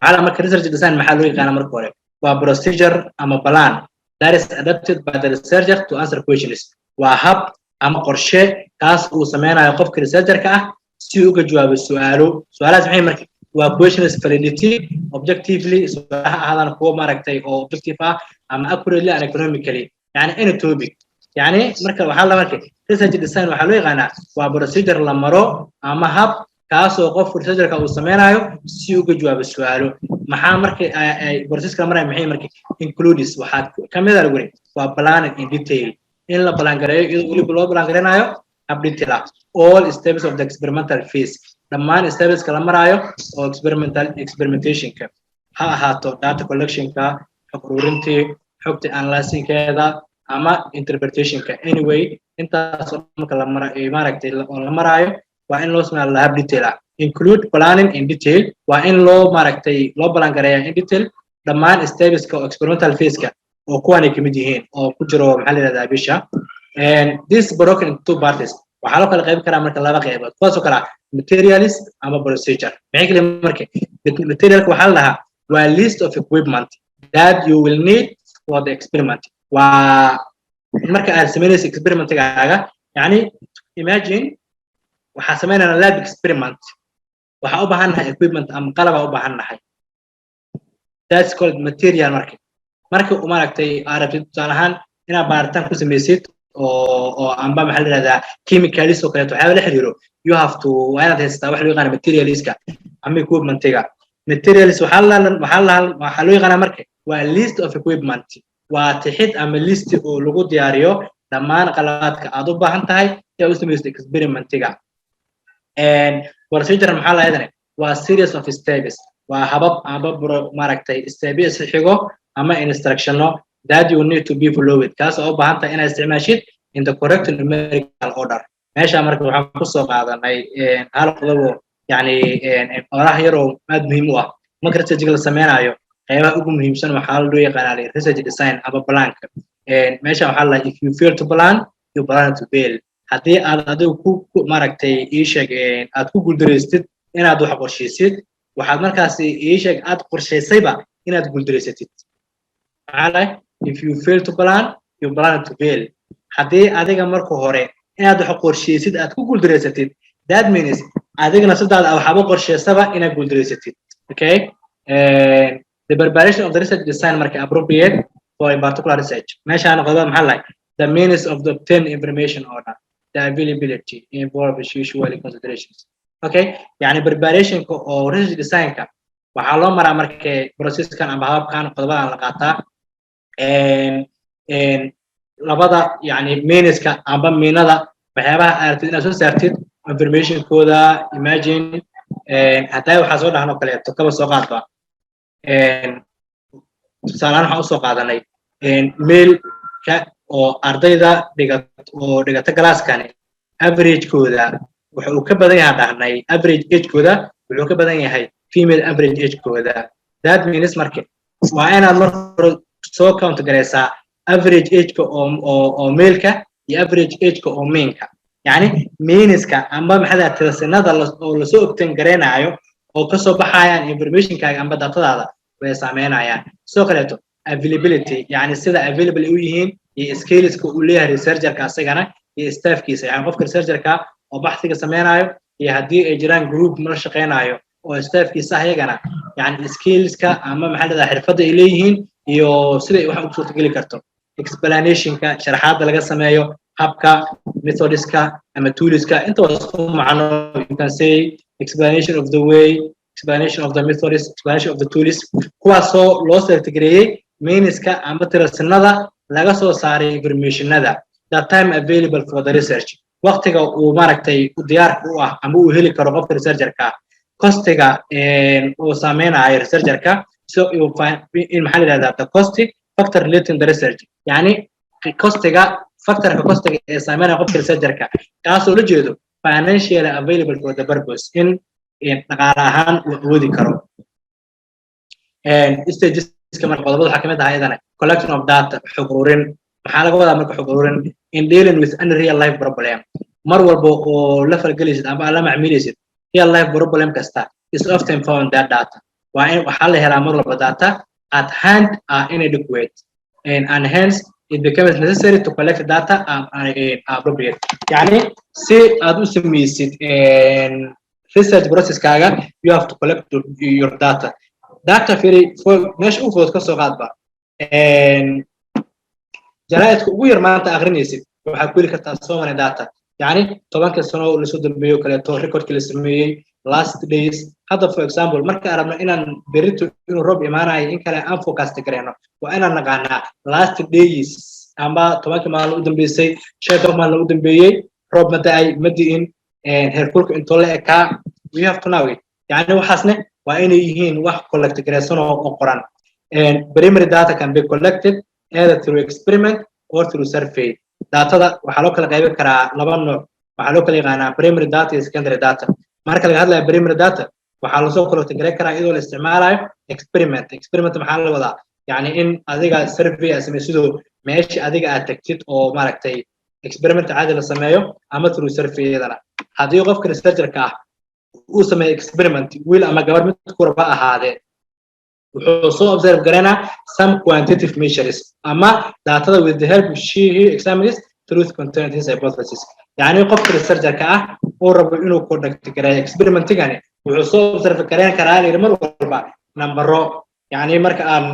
waxa marka research design maxaa loo yaqaan marka hore waa procedure ama plan that is adapted by the researcher to answer questions waa hab ama qorshe kaas uu sameynayo qofka researcher-ka ah si uu uga jawaabo su'aalahaas maxay marka waa questions validity objectively su'aalaha ahadan kuwa maaragtay oo objective ah ama accurately and economically yani any topic يعني marka waxa la markay research design waxa loo yaqaanaa waa procedure la maro ama hab kaas oo qof researcher-ka uu sameynayo si uu uga jawaabo su'aalo maxaa markay ay procedure maray maxay markay includes waxa kamid ah guri waa planning in detail in la plan gareeyo iyadoo wali loo plan gareenayo hab detail all steps of the experimental phase dhammaan steps kala marayo oo experimentation-ka ha ahaato data collection-ka xog ururintii xogta analysis-keeda ama interpretation-ka anyway intaas marka la maaragtay la marayo waa in loo sameeyo lab detail include planning in detail waa in loo maaragtay loo plan gareeyo in detail dhammaan steps-ka experimental phase-ka oo kuwan ay kamid yihiin oo ku jiro maxaa la yiraahdaa bisha and this broken into two parts waxa loo kala qayb karaa marka laba qaybood kuwaas oo kala materials ama procedure maxay kale marka material-ka waxa la dhahaa waa list of equipment that you will need for the experiment waa marka aad sameynayso experiment-gaaga yani imagine waxa sameynayna lab experiment waxa u baahannahay equipment ama qalab u baahannahay that's called material marka u maaragtay arabtid tusaalahan inaad baaritaan ku sameysid oo amba maxaa la yiraahdaa chemicals oo kale waxa la xiriiro you have to waa inaad haystaa wax loo yaqaan materials-ka ama equipment-ga materials waxa loo yaqaan marka waa list of equipment waa tixid ama list oo lagu diyaariyo dhammaan qalabka aad u baahan tahay si aad u sameysid experiment-ga and procedure maxaa la yiraahdaa waa series of steps waa habab amba maaragtay steps xigo ama instructiono that you need to be followed kaas oo u baahan tahay inaad isticmaashid in the correct numerical order meesha marka waxaan ku soo qaadanay hal qodob yani oraah yar oo aad muhiim u ah marka research la sameynayo qaybaha ugu muhiimsan waxa loo yaqaanaa research design ama plan-ka meesha waxa la if you fail to plan you plan to fail hadii aad adigu ku maaragtay ii sheeg aad ku guuldareystid inaad wax qorsheysid waxaad markaas ii sheeg aad qorsheysayba inaad guuldareysatid maxaa if you fail to plan you plan to fail hadii adiga marka hore inaad wax qorsheysid aad ku guuldareysatid that means adigna sidaad waxba qorsheysaba inaad guuldareysatid okay the preparation of the research design marka appropriate for a particular research meeshaan qodobada maxaa lahayd the means of the obtained information order the availability involves usually considerations okay yani preparation oo research design ka waxa loo maraa marka process-kan ama hababkan qodobadan la qaataa labada yani means-ka amba miinada waxyaabaha aad inaad soo saartid information-kooda imagine hadday waxaa soo dhahan oo kaleeto kaba soo qaadba tusaalehaan waxaan usoo qaadanay mailka oo ardayda dhigata galaaskani averagekooda wuxuu ka badan yahay dhahnay average agekooda wuxuu ka badan yahay female average agekooda that means marka waa inaad marka hore soo count garaysaa average ageka oo mailka iyo average ageka oo mainka yani meaniska amba maxaa tirsanada oo la soo ogtaan gareenayo oo ka soo baxayaan informationkaaga amba datadaada way saameynayaan soo kaleeto availability yani sida available u yihiin iyo skillska uu leeyahay researcherka asagana iyo staffkiisa yani qofka researcherka oo baxsiga sameynayo iyo haddii ay jiraan group la shaqeynayo oo staffkiisa ayagana yani skillska ama maxaa la xirfadda ay leeyihiin iyo sida ay wax u suurtageli karto explanationka sharaxaadda laga sameeyo habka methodiska ama toolska inta wasku macno you can say explanation of the way explanation of the methods explanation of the tools kuwaasoo loo certificateeyay meaniska ama tirasanada laga soo saaray informationada that time available for the research waqtiga uu maaragtay u diyaarka u ah ama uu heli karo qofka researcherka costiga uu saameynayo researcherka so in maxaa la yidhahdaa the cost factor relating the research yani costiga factorka costiga ee saameynaya qofka researcherka kaasoo la jeedo financially available for the purpose in dhaqaale ahaan uu awoodi karo stageska marka qodobada waxaa kamid ah iyadana collection of data xog ururin maxaa laga wadaa marka xog ururin in dealing with any real life problem mar walba oo la falgelaysid ama la macmiilaysid real life problem kasta is often found that data waa in waxaa la helaa mar walba data at hand are inadequate and hence it becomes necessary to collect data appropriate yani si aad u samaysid research process kaaga you have to collect your data very meesha u fudud ka soo qaadba jaraa'idka ugu yar maanta akhrinaysid waxaa ku heli kartaa so many data yani 10 sano oo lasoo dambeeyo kaleeto recordkii la sameeyey last days hadda for example marka arabno inaan berito inuu roob imaanayo in kale aan forecast gareyno waa inaan naqaanaa last days amba 10 maalin u dambeysay 5 maalin u dambeeyey roob ma da'ay ma di'in heerkulka intoo la ekaa we have to know it yani waxaasne waa inay yihiin wax collect gareysan oo qoran primary data can be collected either through experiment or through survey datada waxaa loo kala qaybin karaa laba nooc waxaa loo kala yaqaanaa primary data iyo secondary data marka laga hadlayo primary data waxaa lasoo collect gareyn karaa iyadoo la isticmaalayo experiment maxaa la wadaa yani in adiga survey aad samaysido meeshii adiga aad tagtid oo maaragtay experiment caadi la sameeyo ama through survey iyadana haddii qofka researcherka ah uu sameeyo experiment wiil ama gabar mid kuraba ahaadee wuxuu soo observe gareynaa some quantitative measures ama datada with the help she examines truth content his hypothesis yani qofka researcherka ah uu rabo inuu conduct gareeyo experimentigani wuxuu soo observe gareyn karaa mar walba nambaro yani marka aan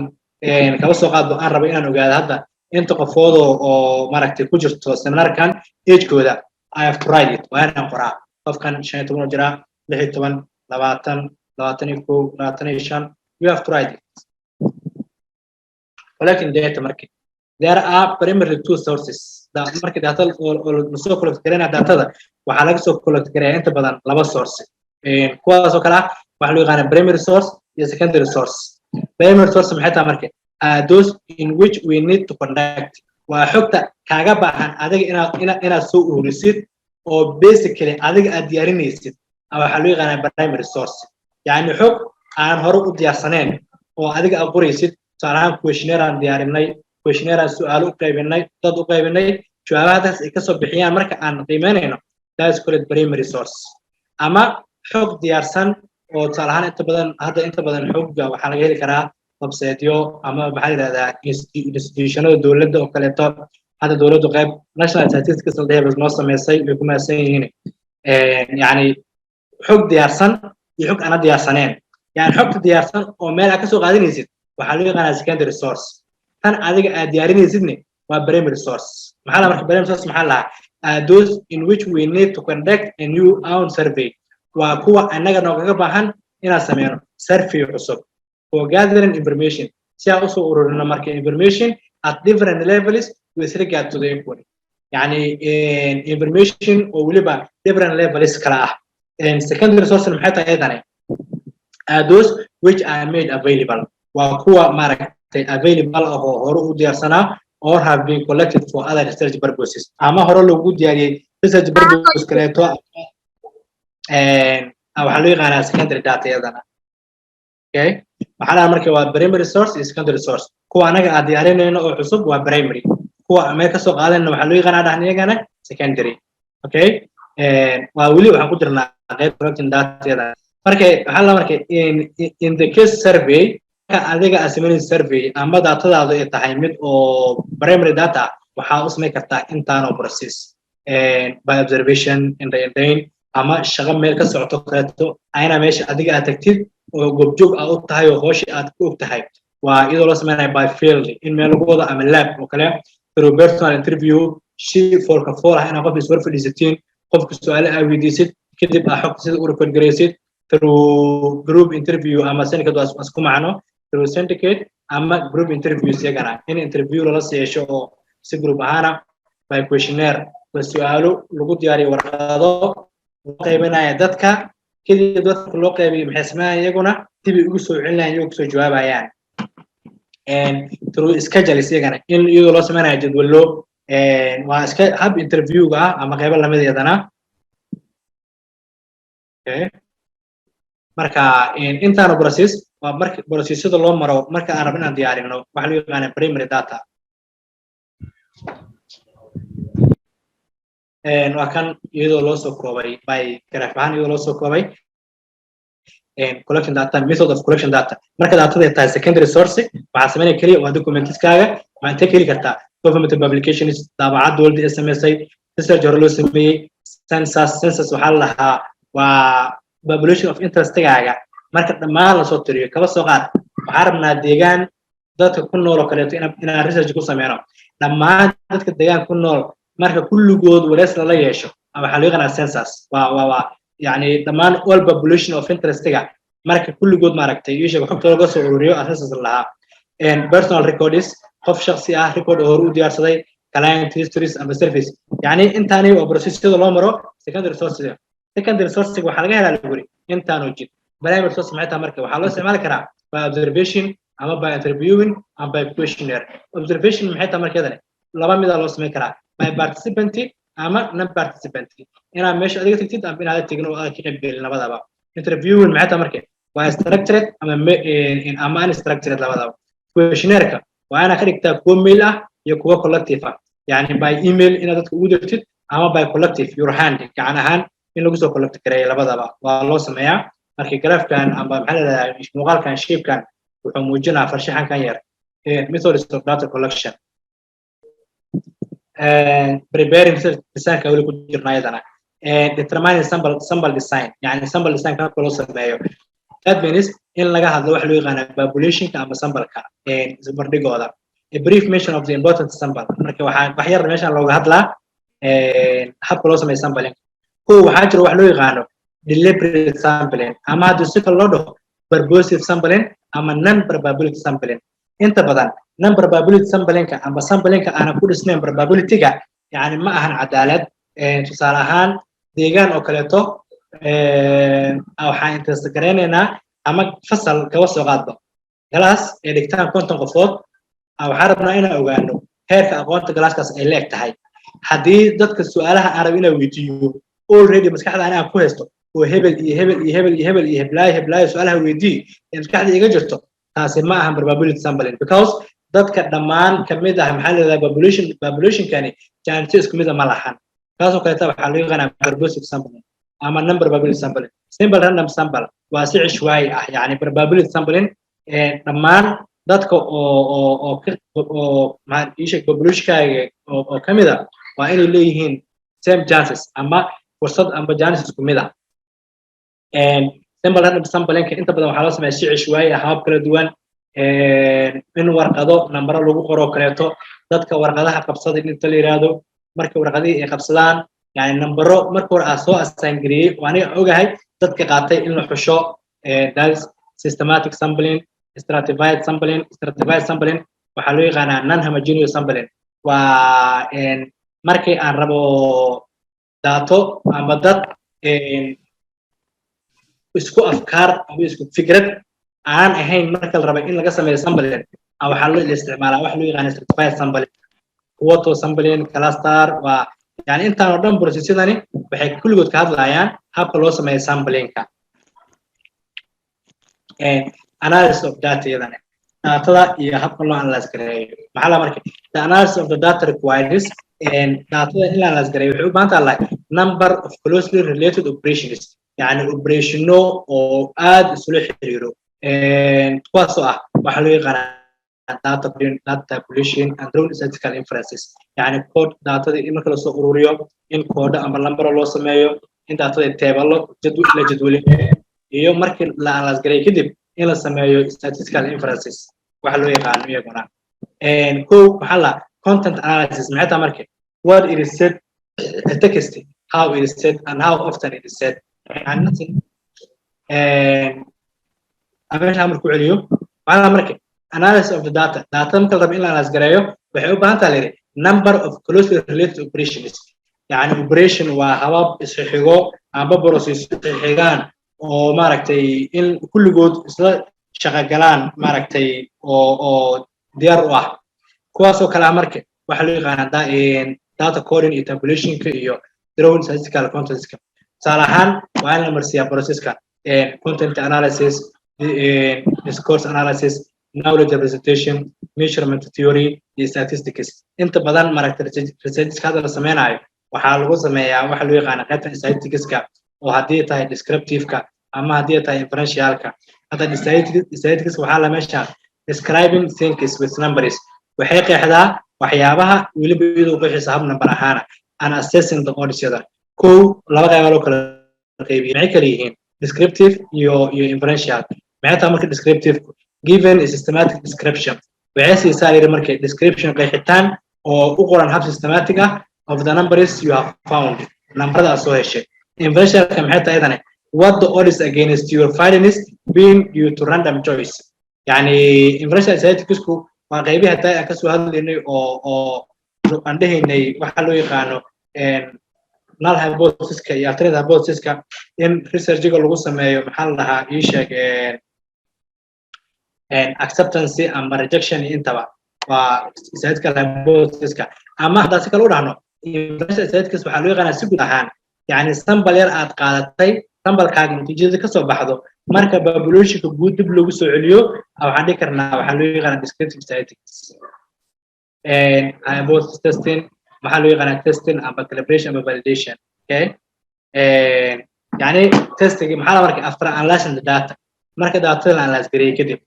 kaba soo qaadbo aan rabo inaan ogaado hadda inta qofood oo maaragtay ku jirto seminarkan agekooda I have to write it waa inaan qoraa qofkan 15 jira 16 20 21 25 you have to write it collecting data market there are primarily two sources marka data oo la soo collect gareyna datada waxaa laga soo collect gareeyaa inta badan laba source kuwaas oo kala waxa loo yaqaan primary source iyo secondary source primary source maxay tahay marka those in which we need to conduct waa xogta kaaga baahan adiga inaad soo ururisid oo basically adiga aad diyaarinaysid waxa loo yaqaan primary source yani xog aan hore u diyaarsaneen oo adiga aad qoraysid tusaalahaan questionnaire aan diyaarinay questionnaire aan su'aalo u qaybinay dad u qaybinay jawaabahaas ay kasoo bixiyaan marka aan qiimeynayno that's called primary source ama xog diyaarsan oo tusaalahaan inta badan xogga waxaa laga heli karaa websiteyo ama maxaa la yidhahdaa institutionada dowladda oo kaleeto hadda dowladdu qayb national statistics database noo sameysay way ku mahadsan yihiin yani xog diyaarsan iyo xog aan diyaarsaneen yani xogta diyaarsan oo meel aad ka soo qaadanaysid waxaa loo yaqaanaa secondary source tan adiga aad diyaarinaysidne waa primary source maxaa la marka primary source maxaa la those in which we need to conduct a new own survey waa kuwa annaga noogaga baahan inaan sameyno survey cusub for gathering information si aan usoo ururino marka information at different levels with regard to the input yani information oo weliba different levels kala ah secondary source maxay tahay ayadana those which are made available waa kuwa maaragtay available ah oo hore u diyaarsanaa or have been collected for other research purposes ama hore loogu diyaariyay research purposes kaleeto waxaa loo yaqaanaa secondary data iyadana okay waxaa la markaa waa primary source iyo secondary source kuwa anaga aan diyaarinayno oo cusub waa primary kuwa meel ka soo qaadanayna waxaa loo yaqaanaa dhahan iyagana secondary okay waa weli waxaan ku jirnaa qayb collecting data iyadana marka waxaa la markaa in the case survey adiga assignment survey ama datadaadu ay tahay mid oo primary data waxaa u samayn kartaa intaan oo process by observation in the ama shaqo meel ka socoto kaleeto ayna meesha adiga aad tagtid oo goobjoog ah u tahay oo hooshi aad ku og tahay waa iyadoo loo samaynayo by field in meel lagu wado ama lab oo kale through personal interview foolka fool ah inaad qof is war fadhiisatiin qofka su-aale aad weydiisid kadib aad xogta sida u record garaysid through group interview ama syndicate waa isku macno through syndicate ama group interviews iyagana in interview lala yeesho oo si group ahaana by questionnaire waa su-aalo lagu diyaariyo warqado loo qaybinaya dadka kadib dadka loo qaybiyo maxay sameeyaan iyaguna dibay ugu soo celinayaan iyagoo kusoo jawaabayaan through schedules iyagana in iyadoo loo sameynayo jadwallo waa iska hab interviewga ah ama qaybo lamid iyadana marka intaanu process waa marka processyada loo maro marka aan rabno inaan diyaarino waxa loo yaqaan primary data waa kan iyadoo loo soo koobay by graph ahaan iyadoo loo soo koobay collection data method of collection data marka datada ay tahay secondary source waxaa sameynaya kaliya waa documentskaaga waxaad ka heli kartaa government publications daabacad dowladda ay samaysay research hore loo sameeyey census waxaa la lahaa waa population of interest-gaaga marka dhammaan la soo tiriyo kaba soo qaad waxaa rabnaa deegaan dadka ku nool oo kaleeto inaan research ku sameyno dhammaan dadka deegaan ku nool marka kulligood wareys lala yeesho waxaa loo yaqaanaa census waa yani dhammaan all population of interest-ga marka kulligood maaragtay iyo sheeg xogta laga soo ururiyo census lahaa personal records qof shakhsi ah record oo hore u diyaarsaday client histories and service yani intaani waa processyada loo maro secondary source waxaa laga helaa laguri intaanu jid primary source maxay tahay marka waxaa loo isticmaali karaa by observation ama by interviewing ama by questionnaire observation maxay tahay markeedane laba mid loo sameyn karaa by participant ama non participant inaad meesha adiga tagtid ama inaad tagin oo aad ka qayb gelin labadaba interviewing maxay tahay marka waa structured ama unstructured labadaba questionnaire-ka waa inaad ka dhigtaa kuwo mail ah iyo kuwo collective ah yani by email inaad dadka ugu dirtid ama by collective your hand gacan ahaan in lagu soo collect gareeyo labadaba waa loo sameeyaa markii graafkan ama maxaa la yiraahdaa muuqaalkan shape-kan wuxuu muujinaa farshaxankan yar methods of data collection preparing design-ka weli ku jirnaa iyadana determining sample design yani sample design ka loo sameeyo that means in laga hadlo wax loo yaqaan population-ka ama sample-ka isbardhigooda a brief mention of the important sample marka wax yar meeshan looga hadlaa habka loo sameeyo sampling waxaa jira wax loo yaqaano deliberate sampling ama haddii si kale loo dhaho purposive sampling ama non probability sampling inta badan non probability sampling-ka ama sampling-ka aanan ku dhisnayn probability-ga yani ma ahan cadaalad tusaale ahaan deegaan oo kaleeto waxaan interest garaynaynaa ama fasal kaba soo qaadba galaas ay dhigtaan 50 qofood waxaan rabnaa inaan ogaano heerka aqoonta galaaskaas ay leeg tahay haddii dadka su-aalaha aan rabo inaan weydiiyo already maskaxda anaa ku haysto oo hebel iyo hebel iyo hebel iyo hebel iyo heblaayo su'aalaha weydii in maskaxda iga jirto taasi ma ahan probability sampling because dadka dhammaan kamid ah maxaa la yiraahdaa population-kani chance isku mid ma lahan kaasoo kale waxaa loo yaqaanaa purposive sampling ama non probability sampling simple random sample waa si cishwaay ah yani probability sampling dhammaan dadka oo maxaa ii sheeg population-kaaga oo kamid ah waa inay leeyihiin same chances ama fursad amba chances isku mid ah simple random sampling inta badan waxaa loo sameeyaa si cishwaay ah habab kala duwan in warqado nambaro lagu qoro kaleeto dadka warqadaha qabsaday inta la yiraahdo marka warqadii ay qabsadaan yani nambaro marka hore soo assign gareeyay oo aniga ogahay dadka qaatay in la xusho that systematic sampling stratified sampling waxaa loo yaqaanaa non homogeneous sampling waa markii aan rabo daato ama dad isku afkaar ama isku fikrad aan ahayn marka la rabo in laga sameeyo sampling waxaa loo isticmaalaa wax loo yaqaan certified sampling auto sampling cluster waa yani intaan oo dhan processadani waxay kulligood ka hadlayaan habka loo sameeyo samplingka analysis of data iyadana datada iyo habka loo analyze gareeyo maxaa la markay the analysis of the data requires datada in la analyze gareeyo waxay u baahan tahay number of closely related operations yani operationo oo aad isula xiriiro kuwaasoo ah waxaa loo yaqaanaa data tabulation and drawn statistical inferences yani code datada in marka lasoo ururiyo in code ama lambaro loo sameeyo in datada table la jadwaliyo iyo markii la analyze gareeyo kadib in la sameeyo statistical inferences waxa loo yaqaano iyaguna maxaa la content analysis maxay tahay markii what it is said text how it is said and how often it is said أمشي أمر كعليو معنا مركب analysis of the data marka la rabo in la analyze gareeyo waxay u baahan tahay number of closely related operations yani operation waa habab isxigo amba process isxigaan oo maaragtay in kulligood isla shaqo galaan maaragtay oo diyaar u ah kuwaas oo kala marka waxa loo yaqaanaa data coding iyo tabulationka iyo drawn statistical context salahan waa in la marsiyaa processka content analysis discourse analysis knowledge representation measurement theory iyo statistics inta badan maaragtay research hada la sameynayo waxaa lagu sameeyaa waxa loo yaqaan qaybta statisticska oo hadii tahay descriptive-ka ama hadii tahay inferential-ka hada statistics waxaa la meesha describing things with numbers waxay qeexdaa waxyaabaha waliba iyadoo qeexisa hab number ahaan and assessing the odds laba qaybood oo kala qaybiyo maxay kala yihiin descriptive iyo inferential maxay tahay marka descriptive given a systematic description waxay siisaa marka description qeexitaan oo u qoran hab systematic ah of the numbers you have found numberada soo heshay inferential ka maxay tahay idana what the odds against your findings being due to random choice yani inferential statisticsku waa qaybihi hadda ka soo hadlaynay oo aan dhahaynay waxa loo yaqaano null hypothesis-ka iyo alternate hypothesis-ka in research-ga lagu sameeyo maxaa la dhahaa ii sheeg acceptance ama rejection intaba waa statistical hypothesis-ka ama hadda si kale u dhahno inferential statistics waxaa loo yaqaanaa si guud ahaan yani sample yar aad qaadatay sample-kaaga natiijada ka soo baxdo marka population-ka guud dib loogu soo celiyo waxaan dhihi karnaa waxaa loo yaqaanaa descriptive statistics hypothesis testing maxaa loo yaqaanaa testing ama calibration ama validation okay yani testing maxaa la markay after analyzing the data marka data la analyze gareeyo kadib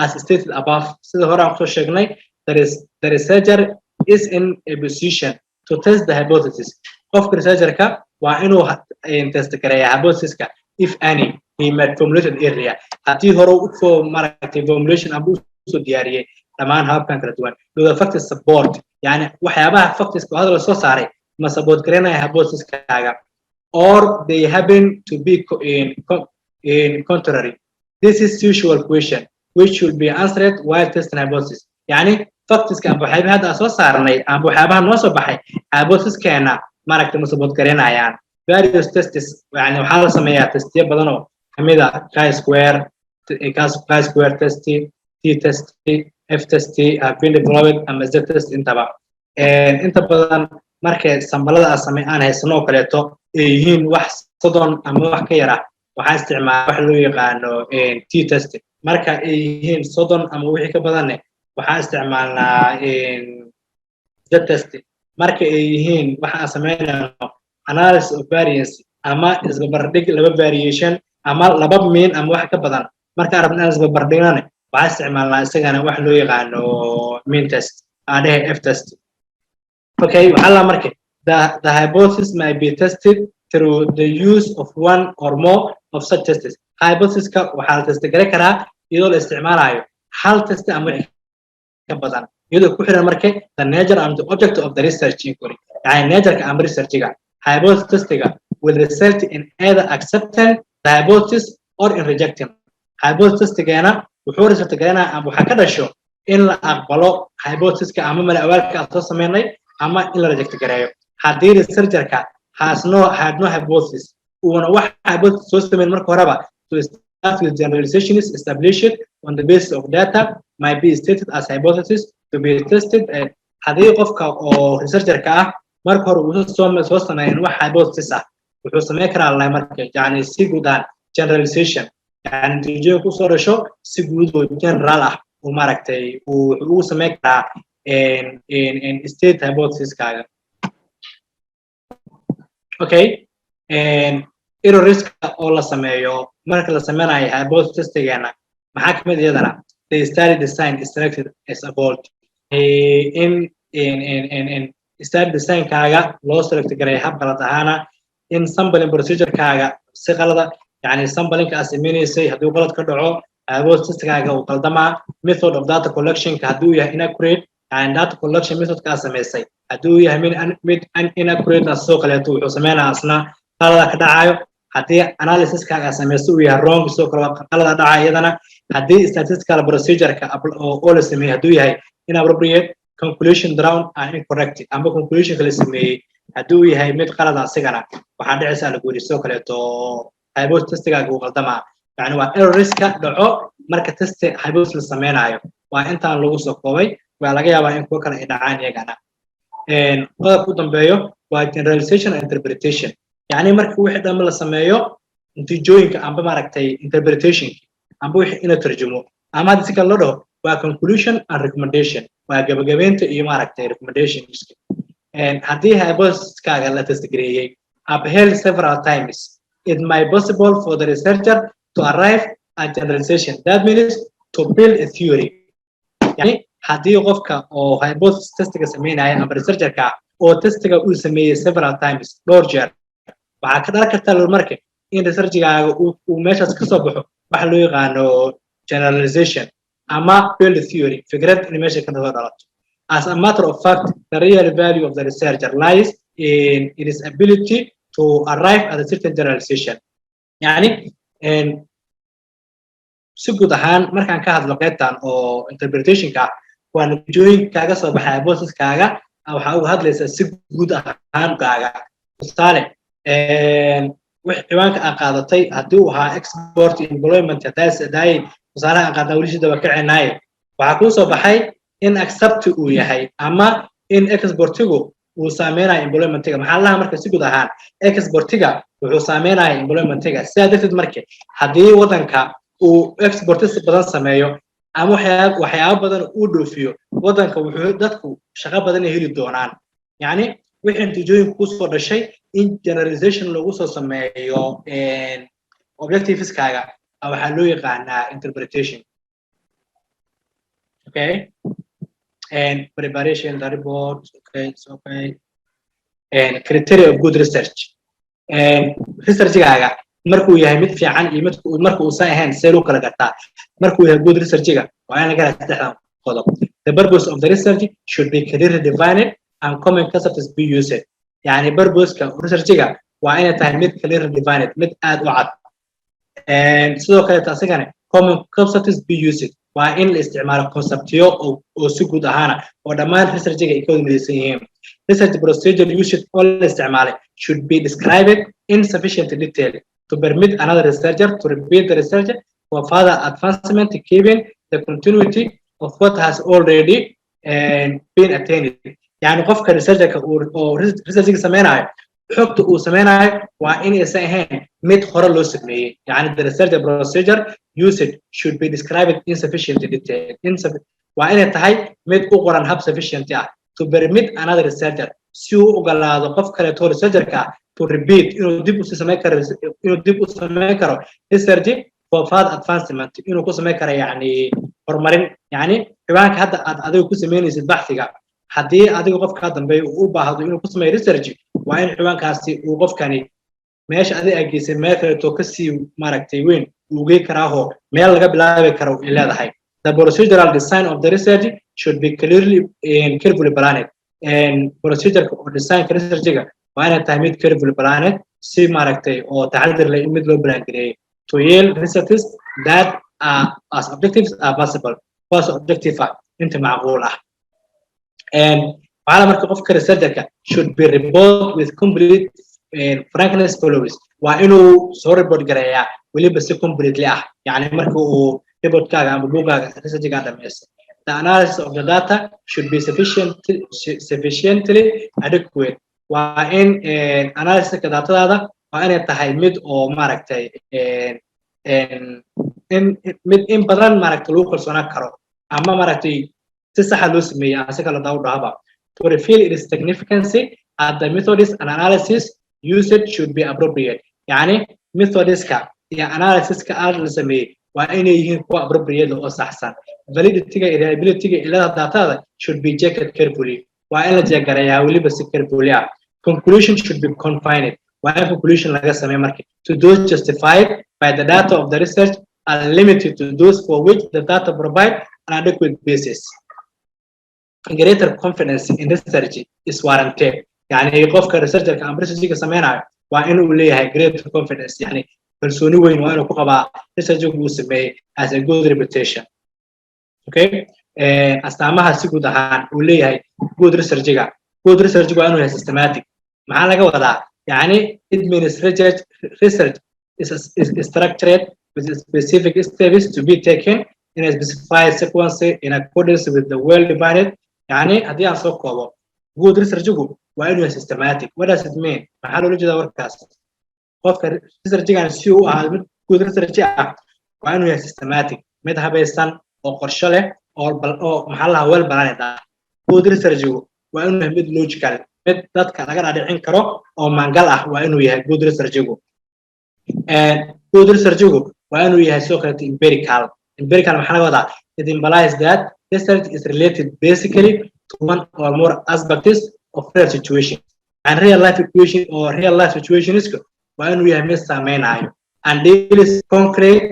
as stated above sida hore aan kusoo sheegnay the researcher is in a position to test the hypothesis qofka researcherka waa inuu test gareeya hypothesis-ka if any he made formulated area haddii hore u soo maaragtay formulation ama usoo diyaariyey dhammaan hababkan kala duwan the factors support yani waxyaabaha factorska hadda la soo saaray ma support gareynaya hypothesis-kaaga or they happen to be in contrary this is usual question which should be answered while testing hypothesis yani factorska amba waxyaabaha hadda soo saarnay amba waxyaabaha noo soo baxay hypothesis-keena maaragtay ma support gareynayaan various tests yani waxaa la sameeyaa testiyo badan oo kamid ah chi-square test t-test f-test have been developed ama z-test intaba inta badan markay sambalada aan haysano oo kaleeto ay yihiin wax 30 ama wax ka yar ah waxaa isticmaala wax loo yaqaano t-test marka ay yihiin 30 ama wixii ka badan waxaa isticmaalnaa z-test marka ay yihiin waxa sameynayno analysis of variance ama isbarbardhig laba variation ama laba mean ama wax ka badan marka arabna isbarbardhigana waxaa isticmaalnaa isagana wax loo yaqaano mean test ade f-test okay waxaa la markay the hypothesis may be tested through the use of one or more of such tests hypothesis-ka waxaa la test gare karaa iyadoo la isticmaalayo hal test ama ka badan iyadoo ku xiran markay the nature and the object of the research inquiry yani nature-ka ama research-ga hypothesis testiga will result in either accepting the hypothesis or in rejecting hypothesis testigana wuxuu result gareynaa ama waxa ka dhasho in la aqbalo hypothesis-ka ama mala awaalka aad soo sameynay ama in la reject gareeyo haddii researcher-ka had no hypothesis uuna wax hypothesis soo sameyn marka horeba to start with generalizations established on the basis of data might be stated as hypothesis to be tested. Hadii qofka oo researcher-ka ah marka hore uu soo sameeyay wax hypothesis ah wuxuu sameyn karaa la marka yani si guudaan generalization yani natiijo ku soo dhasho si guud oo general ah oo maaragtay uu sameyn karaa in state hypothesis kaaga. Okay, error risk oo la sameeyo marka la sameynayo hypothesis tagana maxaa kamid iyadana the study design is selected as a bold in study design kaaga loo select garay hab qalad ahaana in sampling procedure kaaga si qalada yani sampling ka sameeynayay hadii qalad ka dhaco hypothesis kaaga uu qaldama method of data collection ka haduu yahay inaccurate and data collection method ka sameysay haduu yahay mid inaccurate soo kaleeto wuxuu sameeynaa asna qalada ka dhacayo hadii analysis kaaga sameysay uu yahay wrong soo qalada dhacayo iyadana hadii statistical procedure ka oo la sameeyay haduu yahay inappropriate conclusion drawn and incorrect amba conclusion kala sameeyay haduu yahay mid qalada asigana waxa dhacaysa la guuriso kaleeto hypothesis kaaga uu qaldama yani waa error risk dhaco marka test hypothesis la sameynayo waa intaan lagu soo koobay waa laga yaabaa in kuwa kale ay dhacaan iyagana qodobka u dambeeyo waa generalization and interpretation yani marka wixii dhan la sameeyo natiijooyinka amba maaragtay interpretation amba wixii ina tarjumo ama si kale loo dhaho waa conclusion and recommendation waa gabagabeynta iyo maaragtay recommendations hadii hypothesis kaaga la test gareeyay upheld several times it might possible for the researcher to arrive at generalization that means to build a theory yani hadii qofka oo hypothesis testiga sameynaya ama researcher-ka oo testiga uu sameeyay several times dhowr jeer waxa ka dhalan karta marka in research-gaaga uu meeshaas ka soo baxo waxa loo yaqaano generalization ama build theory fikrad in meesha ka dhalato. As a matter of fact, the real value of the researcher lies in its ability to arrive at a certain generalization. Yani si guud ahaan markaan ka hadlo qaybtan oo interpretation ka waa natiijooyin kaaga soo baxay hypothesis kaaga waxa uu hadlaysaa si guud ahaan kaaga tusaale wix ciwaanka aan qaadatay hadii uu ahaa export employment daay tusaale aan qaadanay weli sidaba ka ceenay waxa ku soo baxay in accept uu yahay ama in exportigu uu saameynayo employment-ga maxaa la marka si guud ahaan exportiga wuxuu saameynayo employment-ga sidaa darteed markii hadii wadanka uu exportis badan sameeyo ama waxyaabo badan uu dhoofiyo wadanka wuxuu dadku shaqo badan heli doonaan yani wixii natiijooyin ku soo dhashay in generalization lagu soo sameeyo objectives kaaga waxa loo yaqaanaa interpretation. Okay, and preparation the report. Okay, it's okay. And criteria of good research and research kaaga markuu yahay mid fiican iyo markuu uu saahan see loo kala gartaa markuu yahay good research-ga waa in laga raadsadaa qodob. The purpose of the research should be clearly defined and common concepts be used. Yani purpose-ka research-ga waa inay tahay mid clearly defined mid aad u cad and sidoo kale taasina common concepts be used waa in la isticmaalo conceptyo oo si guud ahaan oo dhammaan research-ga ay ka wadaysan yihiin. Research procedure used all isticmaale should be described in sufficient detail to permit another researcher to repeat the research for further advancement keeping the continuity of what has already been attained. Yani qofka researcher-ka oo research-ga sameynayo xogta uu sameynayo waa in aysan ahayn mid hore loo sameeyay yani the research procedure used should be described in sufficient detail waa inay tahay mid u qoran hab sufficient ah to permit another researcher si uu ogolaado qof kale oo researcher-ka to repeat inuu dib u sameyn karo research for further advancement inuu ku sameyn karo yani horumarin yani ciwaanka hadda aad adigu ku sameynaysid baxsiga hadii adigu qofka dambeeyo uu u baahdo inuu ku sameeyo research waa in ciwaankaasi uu qofkani meesha adiga ageysay meel kale oo ka sii maaragtay weyn uu geey karaaho meel laga bilaabi karo ay leedahay. The procedural design of the research should be clearly and carefully planned and procedure or design research-ga waa inay tahay mid carefully planned si maaragtay oo taxadir leh mid loo plan gareeyay to yield researches that are as objectives are possible was objective inta macquul ah. And while marka qofka researcher-ka should be report with complete frankness follows waa inuu soo report gareeyaa waliba si completely yani marka uu reportkaaga ama buugaaga researchga dhameeyo. The analysis of the data should be sufficiently adequate. Waa in analysis-ka datadaada waa inay tahay mid oo maaragtay mid in badan maaragtay lagu kalsoonaan karo ama maaragtay si sax ah loo sameeyay asal kala dhahaba. To reveal its significance at the methods and analysis used should be appropriate. Yani methodska iyo analysis-ka la sameeyay waa inay yihiin kuwa appropriate oo saxsan. Validity-ga iyo reliability-ga ilaa datada should be checked carefully. Waa in la jeegarayaa waliba si carefully ah. Conclusion should be confined. Waa in conclusion laga sameeyo markii to those justified by the data of the research are limited to those for which the data provide an adequate basis. Greater confidence in research is warranted. يعني qofka researcher-ka ama research-ga sameynayo waa inuu leeyahay greater confidence, yani kalsooni weyn waa inuu ku qabaa research-gu uu sameeyay as a good reputation. Okay, astaamaha si guud ahaan uu leeyahay good research-ga waa inuu yahay systematic. maxaa laga wadaa? yani it means research is structured with specific steps to be taken in a specified sequence in accordance with the well-defined. yani haddii aan soo koobo good research-gu waa inuu yahay systematic. What does it mean? maxaa loola jeedaa warkaas? qofka research-gan si uu ahaa mid good research waa inuu yahay systematic, mid habaysan oo qorshe leh oo maxaa lahaa well balanced. good research-gu waa inuu yahay mid logical, mid dadka laga dhaadhicin karo oo maangal ah waa inuu yahay good research-gu. good research-gu waa inuu yahay soo kale empirical maxaa laga wadaa? It implies that research is related basically to one or more aspects of real situation. And real life equation or real life situations waa inuu yahay mid saameynayo and deals concrete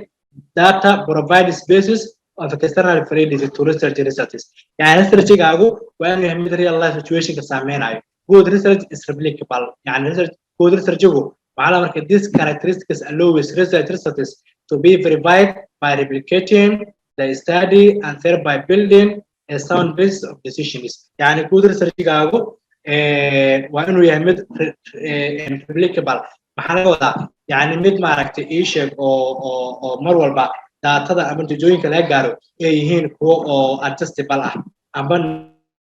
data provides basis of external validity to research results. يعني research-gaagu waa inuu yahay mid real life situation-ka saameynayo. Good research is replicable. يعني good research-gu waxaa la markaa these characteristics allows research results to be verified by replicating the study and thereby building a sound basis of decisions. يعني good research-gaagu waa inuu yahay mid replicable. maxaa laga wadaa? yani mid maaragtay ii sheeg oo mar walba daatada ama natiijooyinka laga gaaro ay yihiin kuwo oo adjustable ah ama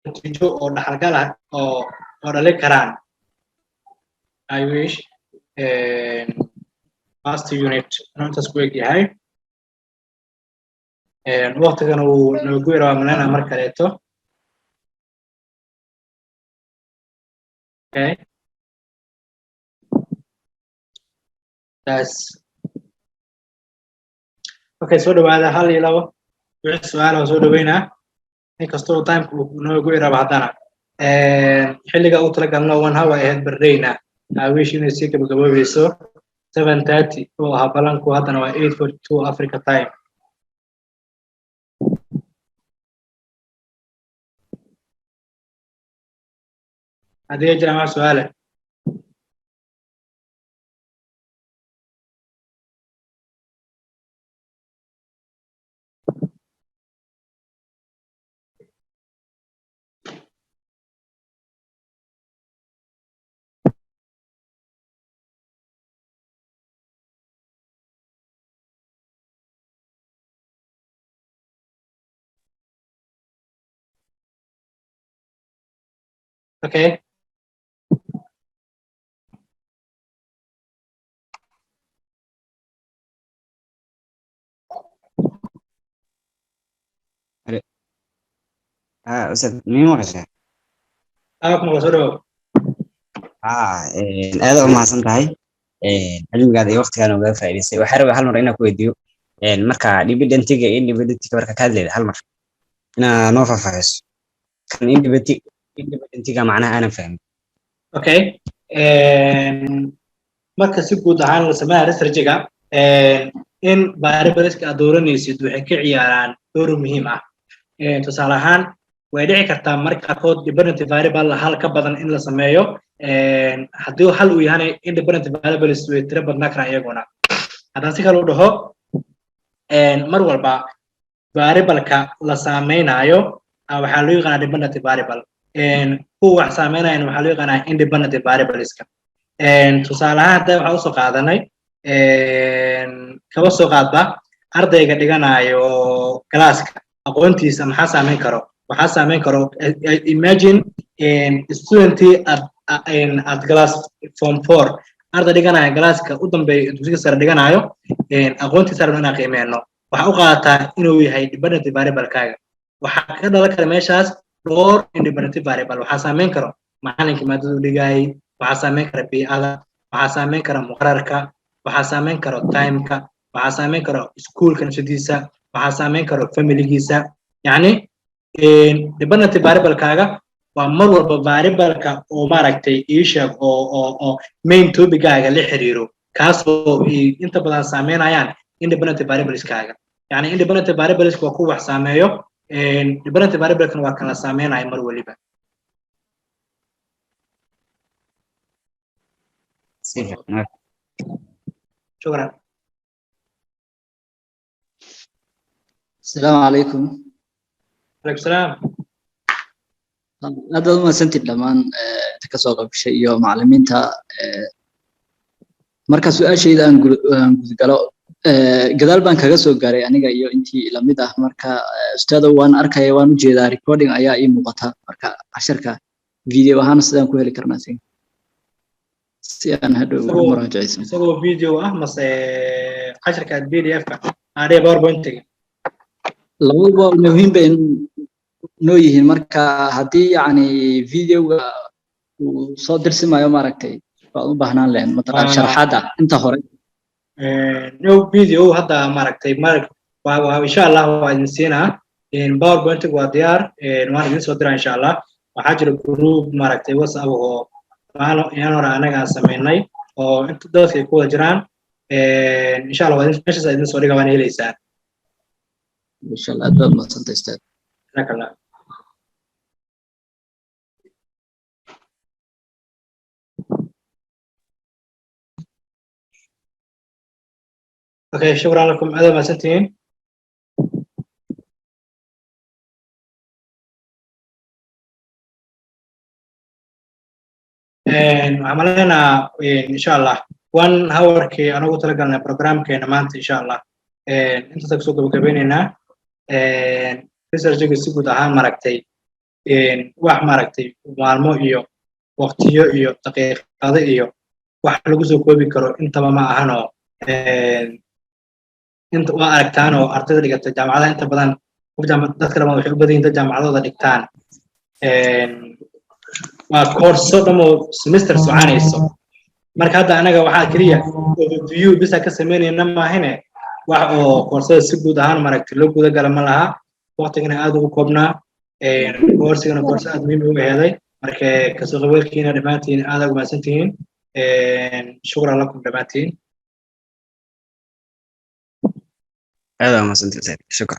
natiijo oo dhaxalgal ah oo dhali karaan. I wish last unit intaas ku eg yahay. waqtigana uu noogu yaraa malena mar kaleeto. Okay, okay, soo dhawaada hal iyo labo wixii su'aal oo soo dhaweynaa inkastoo time-ku uu noogu yaraa haddana xilliga uu talagalno 1 hour ahead bardayna. I wish inay sii gabagaboobayso 7:30 oo ahaa balanku, haddana waa 8:42 Africa time. haddii jiraan wax su'aale. Okay, أستاذ مين وحشة؟ أنا soo dhawow. aad u mahadsantahay cilmigaada iyo waqtigaana uga faa'iidaysay. waxaan rabaa hal mar inaan ku weydiiyo marka dividend-ga iyo independent-ga marka ka hadlayda hal mar inaa noo faahfaahiso kan independent-ga macnaha aanan fahmin. Okay, marka si guud ahaan la sameeyaa research-ga in variables-ka aad dooranaysid waxay ka ciyaaraan door muhiim ah. tusaale ahaan way dhici kartaa marka qaarkood dependent variable hal ka badan in la sameeyo. haddii hal uu yahay independent variables way tiro badnaa karaan iyaguna. haddaan si kale u dhaho mar walba variable-ka la saameynayo waxaa loo yaqaanaa dependent variable. kuwa wax saameynayana waxaa loo yaqaanaa independent variables-ka. tusaale ahaan hadda waxaa usoo qaadanay kaba soo qaadba ardayga dhiganayo galaaska aqoontiisa maxaa saameyn karo waxaa saameyn karo imagine student at class form 4 arday dhiganayo galaaska u dambeeya dugsiga sare dhiganayo aqoontiisa rabna inaan qiimeeno waxa u qaadataa inuu yahay dependent variable-kaaga waxaa ka dhalan kara meeshaas dhowr independent variable waxaa saameyn karo macalinka maadada dhigayay waxaa saameyn kara biicada waxaa saameyn kara muqararka waxaa saameyn karo timeka waxaa saameyn karo iskuulka nafsadiisa waxaa saameyn karo familigiisa yacni dependent variable-kaaga waa mar walba variable-ka oo maaragtay iisheeg oo main topic-gaaga la xiriiro kaasoo inta badan saameynayaan independent variables-kaaga yacni independent variables waa kuwa wax saameeyo dependent variable-kan waa kala saameynayo mar waliba شكرا السلام عليكم. عليكم السلام. هذا ما سنتي لمان تكسر بشيء يوم معلمينها مركز سؤال شيء ده قالوا قدال بان كجسوا قاري أنا جاي أنتي لما ده مركز أستاذ وان أركي وان جدا ريكوردينج أيا إيه مقطع مركز عشرة فيديو هان استدام كويه لكرناسين سيان هذا مراجعة سووا فيديو مس 10 كات PDF عليه باوربوينت لو مهم بين نوعين مركا هدي يعني فيديو وصدر سما يوم مركتي فبهنا لين مثلا شرحات انت هوري نو فيديو هذا مركتي وإن شاء الله ونسينا إن باوربوينت وديار نوان نسودر إن شاء الله وحاجر جروب مركتي وصل أو أنا أنا قاعد سميناي أو أنت دوسي كود جران إن شاء الله مش زي نسودر كمان هي ليسان إن شاء الله أدب ما تنتستاد. شكرا الله. أوكي شكرا لكم هذا ما سنتين. عملنا إن شاء الله 1 hour كي أنا قلت لك أن البرنامج كي نمانت إن شاء الله. أنت تقصد بكبيننا. research-ga si guud ahaan maragtay wax maragtay maalmo iyo waqtiyo iyo daqiiqado iyo wax lagu soo koobi karo intaba ma ahano inta waa aragtaan oo ardayda dhigata jaamacadaha inta badan dadka dhammaan waxay u badan yihiin dad jaamacadooda dhigtaan waa koorso dhamo semester soconayso marka hadda anaga waxaa keliya overview bisa ka sameynayna maahine wax oo koorsada si guud ahaan maragtay loo guda gala ma laha waqtigana aad ugu koobnaa koorsigana koorso aad muhiim ugu heeday marka kasoo qaybgalkiina dhammaantiin aad ugu mahadsantihiin shukran lakum dhammaantiin هذا ما سنتي شكرا